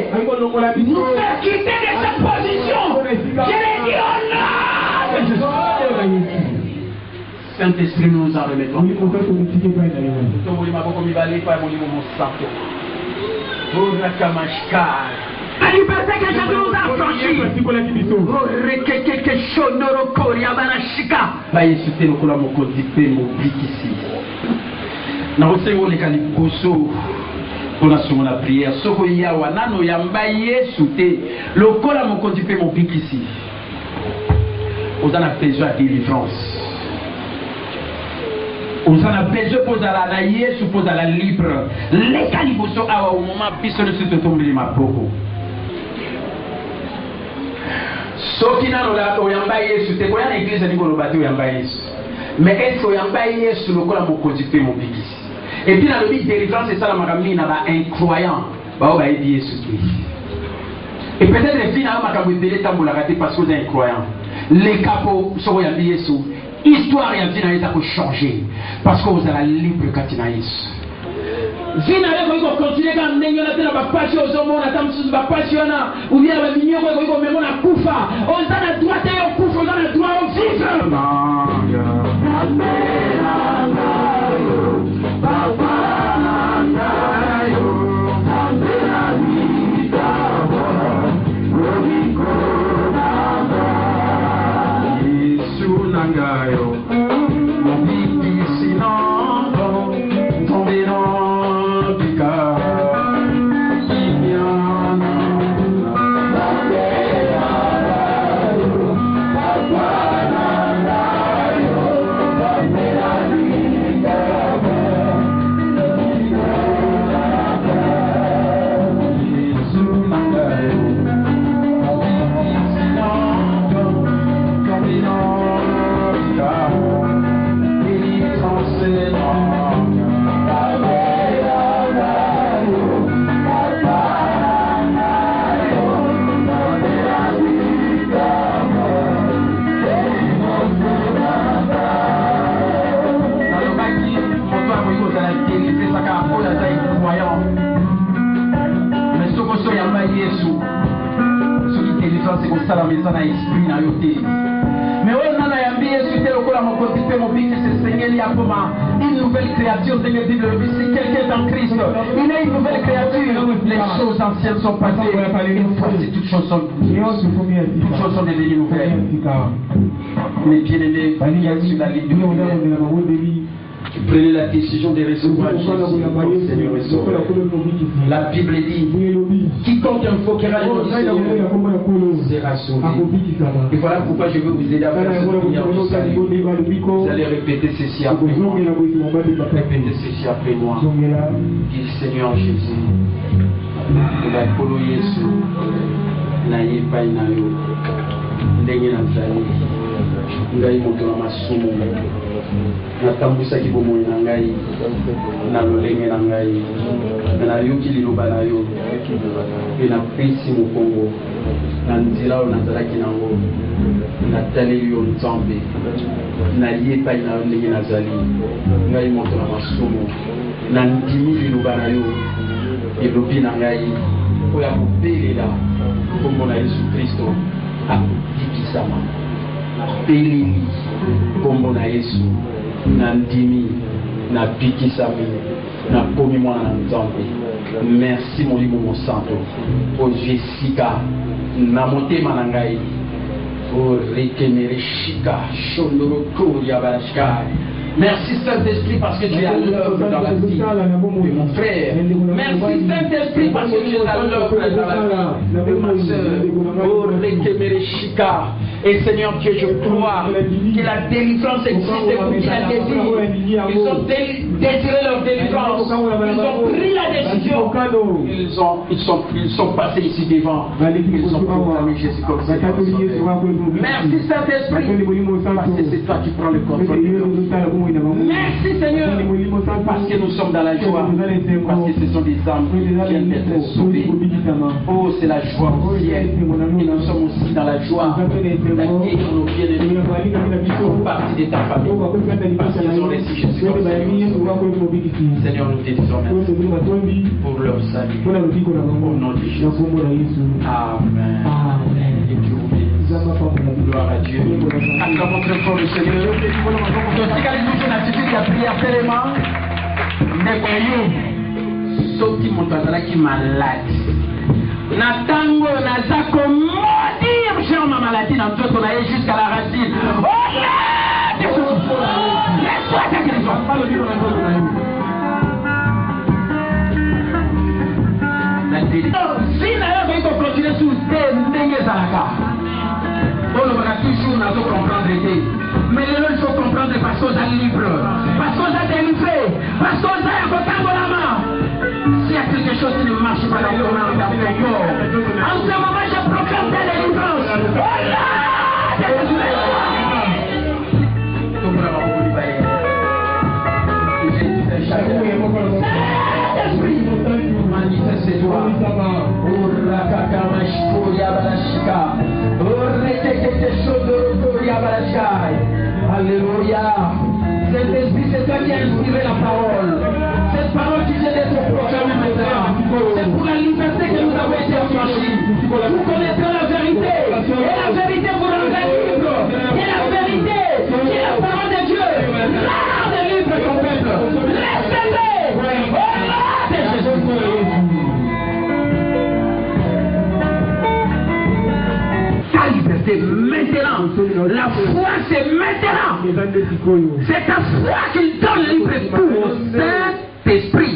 nous faire quitter de cette position. Je l'ai dit au nom de Jésus. Saint-Esprit, nous nous en remettons. La liberté que Jésus nous a affranchis. la prière. On a besoin de délivrance. On a besoin de la Yesu, de la libre. Les caliboso à au moment biso ne se tombe ma poko. Sokina la oyamba Yesu te koya l'église ni ko lobati oyamba Yesu. Mais est-ce que oyamba Yesu le kola mo conduire mon bikisi. Et puis dans le but délivrance c'est ça la makamini na ba incroyant. Ba o ba edi Yesu tu. Et peut-être les filles na makambo belé tambola raté parce que vous êtes incroyant. Les capots so oyamba Yesu. Histoire et vie n'a pas changé parce que vous avez la libre Katinaïs. Vie n'a pas continué à mener la tête à la passion aux hommes, à la passion ou bien la mignon, on a Koufa. On a la droite et on Koufa, on a le droit au vivre. Mais oui, on a une nouvelle créature, si quelqu'un est en Christ, il est une nouvelle créature. Les choses anciennes sont passées, et voici toutes choses sont devenues nouvelles. Mes bien-aimés, sur la ligne prenez la décision de recevoir Jésus, Seigneur et Sauveur. La Bible dit, quiconque invoquera le nom du Seigneur sera sauvé. Et voilà pourquoi je veux vous aider à faire cette prière du salut. Vous allez répéter ceci après moi. Répétez ceci après moi. Dis Seigneur Jésus, la kolo Yesu, na yepai na yo, ndenge na zali, ngai moto na masumu. Natambusaki bomoi na ngai na lolenge na ngai nayoki liloba na yo mpe napesi mokongo na nzela oyo nazalaki nango nataleli yo nzambe nayepai na yo ndenge nazali ngai moto na masumu nandimi liloba na yo elobi na ngai oyo akobelela kombo na Yesu Kristo akobikisama napeleli kombo na Yesu nandimi na bikisami na komi mwana na nzambe. Merci mon libo mon santo o Jessica na motema na ngai o rekemere shika shondoro koria barashka. Merci Saint-Esprit parce que tu es à l'œuvre dans la vie de mon frère. Merci Saint-Esprit parce que tu es à l'œuvre dans la vie de ma soeur. Oh, Rekemereshika. Et Seigneur Dieu, je crois que la délivrance existe depuis la début. Ils sont désirer leur délivrance. Ils ont pris la décision. Ils sont passés ici devant. Ils ont proclamé Jésus comme Seigneur. Merci Saint-Esprit, parce que c'est toi qui prends le contrôle. Merci Seigneur, parce que nous sommes dans la joie, parce que ce sont des âmes qui viennent d'être sauvées. Oh, c'est la joie au ciel. Et nous sommes aussi dans la joie d'accueillir nos bien-aimés qui font partie de ta famille, parce qu'ils ont reçu Jésus comme Seigneur. Seigneur, nous te disons merci pour leur salut. Au nom de Jésus. Amen. Et Dieu vous bénisse. Gloire à Dieu. Acclamons très fort le Seigneur. La prière tellement. Soki moto azalaki malade na tango naza komaudire genre ma maladie na nzoto na ye jusqu'à la racine. Laisse-toi ta guérison. Si na yo akoki kocontinue sur te ndenge ezalaka olobaka toujours nazo comprendre te, mais lelo il faut comprendre parce que oza libre, parce que oza délivré, parce que oza ya kotambolama. S'il y a quelque chose qui ne marche pas dans ton âme, dans ton corps, en ce moment je proclame ta délivrance. Saint-Esprit, manifeste-toi. Alléluia. Saint-Esprit, c'est toi qui as inspiré la parole. Cette parole qui vient d'être proclamée maintenant, c'est pour la liberté que nous avons été affranchis. Vous connaîtrez la vérité, et la vérité vous rendra libre. Et la vérité, c'est la parole de Dieu. Rends libre ton peuple. Laissez-le. Au nom de Jésus. Ta liberté maintenant. La foi c'est maintenant. C'est ta foi qui donne libre pour le Saint-Esprit.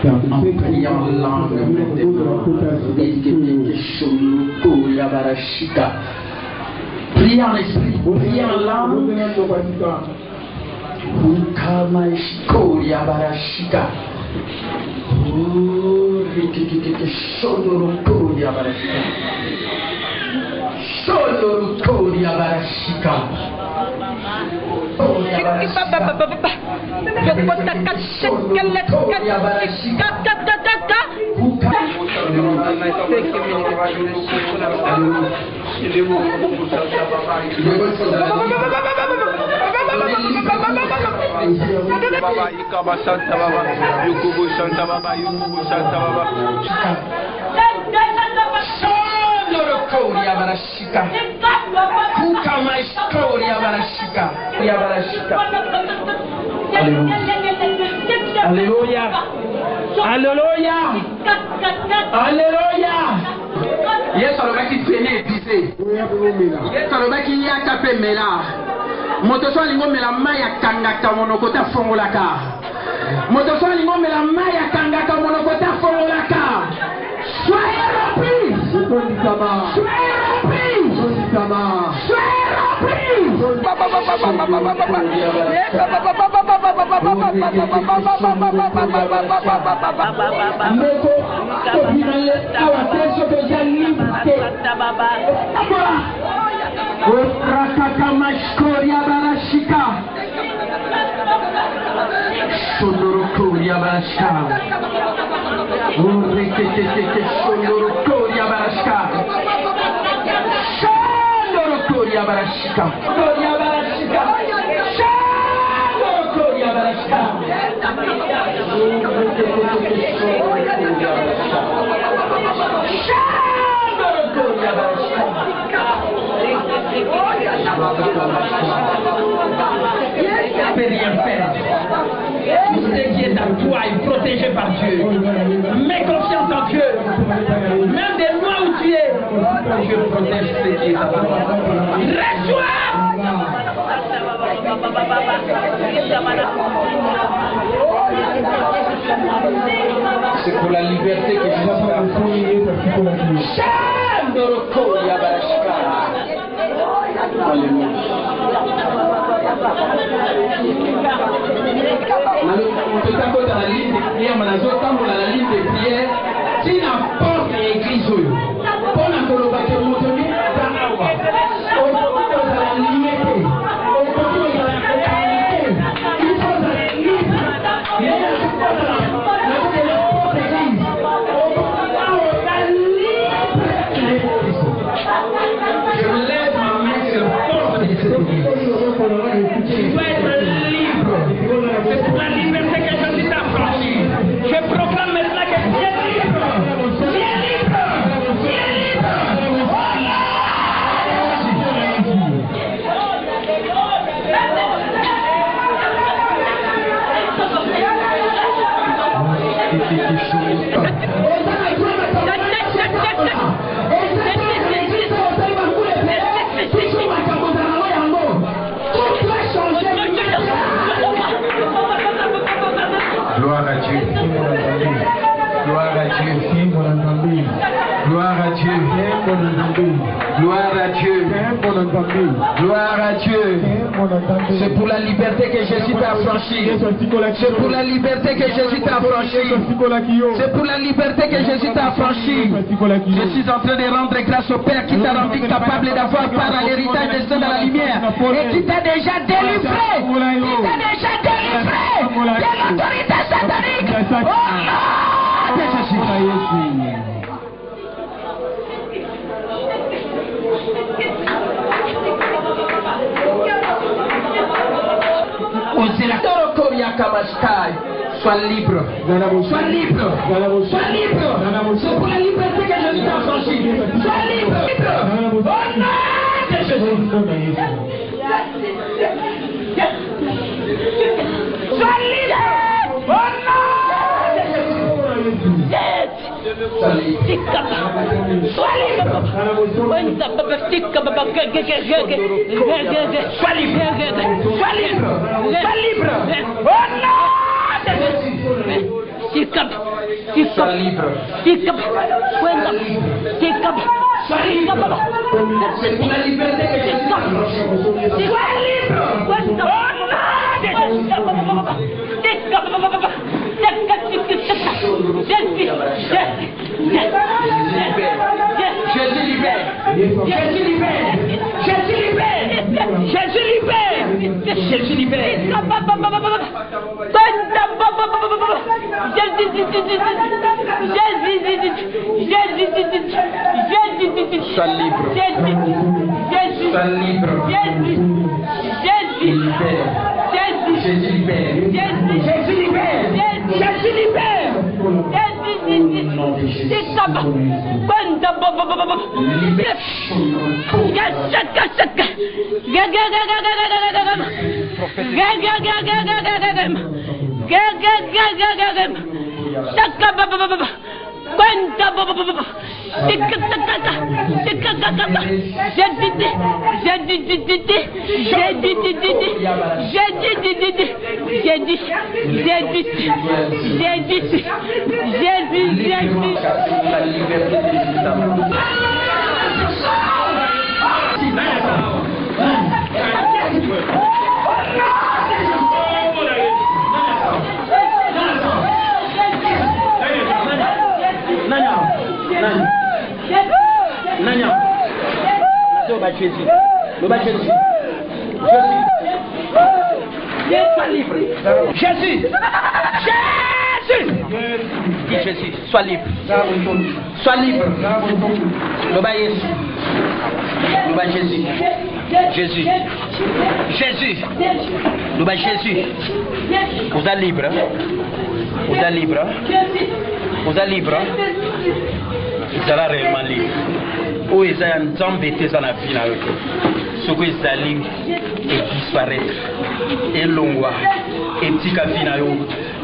En priant en langue maintenant. Priez en esprit, priez en langue. Ukamashikoria barashika. Shondorokoria barashika. Shondorokoria barashika. Baba ikaba Santa Baba Yukubu Santa Baba Yukubu Santa Baba Shondorokoria barashika. Ukamashikoria barashika. Alléluia. Alléluia. Alléluia. Yesu alobaki pene épicé. Yesu alobaki yaka pe mela. Moto so alingo mela mai akangaka monoko ta fongolaka. Moto so alingo mela mai akangaka monoko ta fongolaka. Soyez remplis. Soyez remplis. Soyez remplis. Rakakamashkoria barashika. Shondorokoria barashika. Rekekeke shondorokoria barashika. Shondorokoria barashika. Shondorokoria barashika. Shondorokoria barashika. Shondorokoria barashika. Ne peut rien faire. Tout ce qui est à toi est protégé par Dieu. Mets confiance en Dieu. Même des mois où tu es, Dieu protège ce qui est à toi. Reçois. C'est pour la liberté que Jésus t'a affranchi. Dans la ligne de prière, dans la ligne de prière, si n'importe quelle église, pour la colocation, Gloire à Dieu. Gloire à Dieu. Gloire à Dieu. Gloire à Dieu. Gloire à Dieu. C'est pour la liberté que Jésus t'a affranchi. C'est pour la liberté que Jésus t'a affranchi. C'est pour la liberté que Jésus t'a affranchi. Je suis en train de rendre grâce au Père qui t'a rendu capable d'avoir part à l'héritage des saints de la lumière et qui t'a déjà délivré. Qui t'a déjà délivré de l'autorité satanique. Oh non de Jésus. Sois libre. Sois libre. Sois libre. C'est pour la liberté que Jésus t'a affranchi. Sois libre. Au nom de Jésus. Sois libre. Au nom de Jésus. Sois libre. Sois libre. Sois libre. Oh non. Sois libre. C'est pour la liberté que Jésus t'a affranchi. Sois libre. Jésus libère. Jésus libère. Jésus libère. Jésus libère. Jésus libère. Sois libre. Sois libre. Jésus libère. Jésus libère. Jésus libère. Jésus libère. Jésus. Sois libre. Jésus. Dis Jésus, sois libre. Sois libre. Le bas Jésus. Le bas Jésus. Jésus. Jésus. Le bas Jésus. Vous êtes libre. Vous êtes libre. Vous êtes libre. Vous êtes réellement libre. Où ils ont embêté dans la vie. Ce qu'ils ont libre et disparaître. Et l'ongwa. Et petit cafinayo.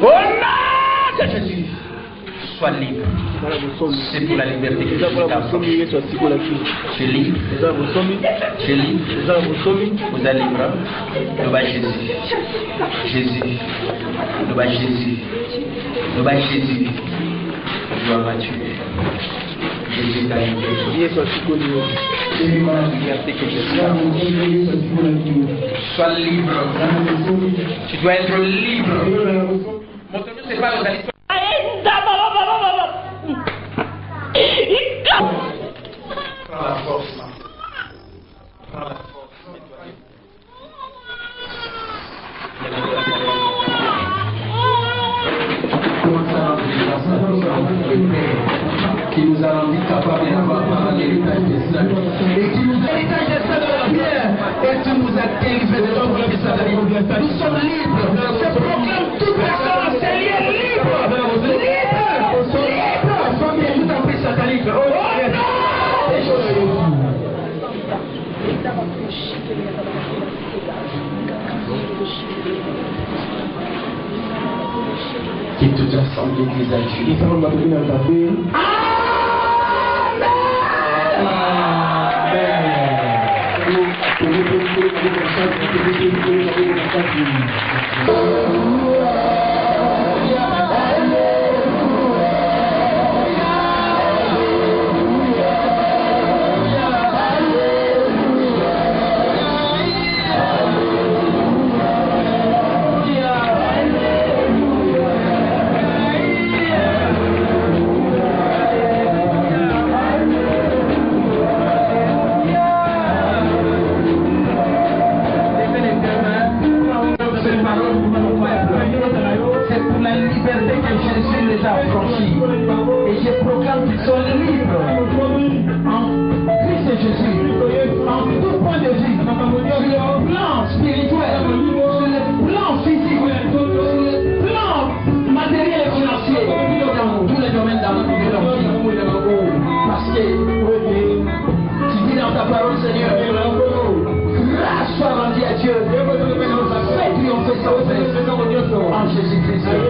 Oh non, c'est Jésus. Sois libre. C'est pour la liberté que tu es libre. Tu es libre. Vous êtes libre. Le bas Jésus. Jésus. Le bas Jésus. Le bas Jésus. Gloire à Dieu. Jésus t'a libéré. Celui-là la liberté que je sois. Sois libre. Tu dois être libre. Mon Dieu, c'est pas l'organisation. Prends la force, là. Prends la force, mets-toi qui nous a rendu capables d'avoir l'héritage des saints et qui nous a l'héritage des saints de la pierre et tu nous as délivrés de l'ombre de Satan. Nous sommes libres. Je proclame toute personne en Seigneur libre. Famille, tout en prie satanique. Oh non! Qui tout ensemble l'église à Dieu. En Jésus-Christ.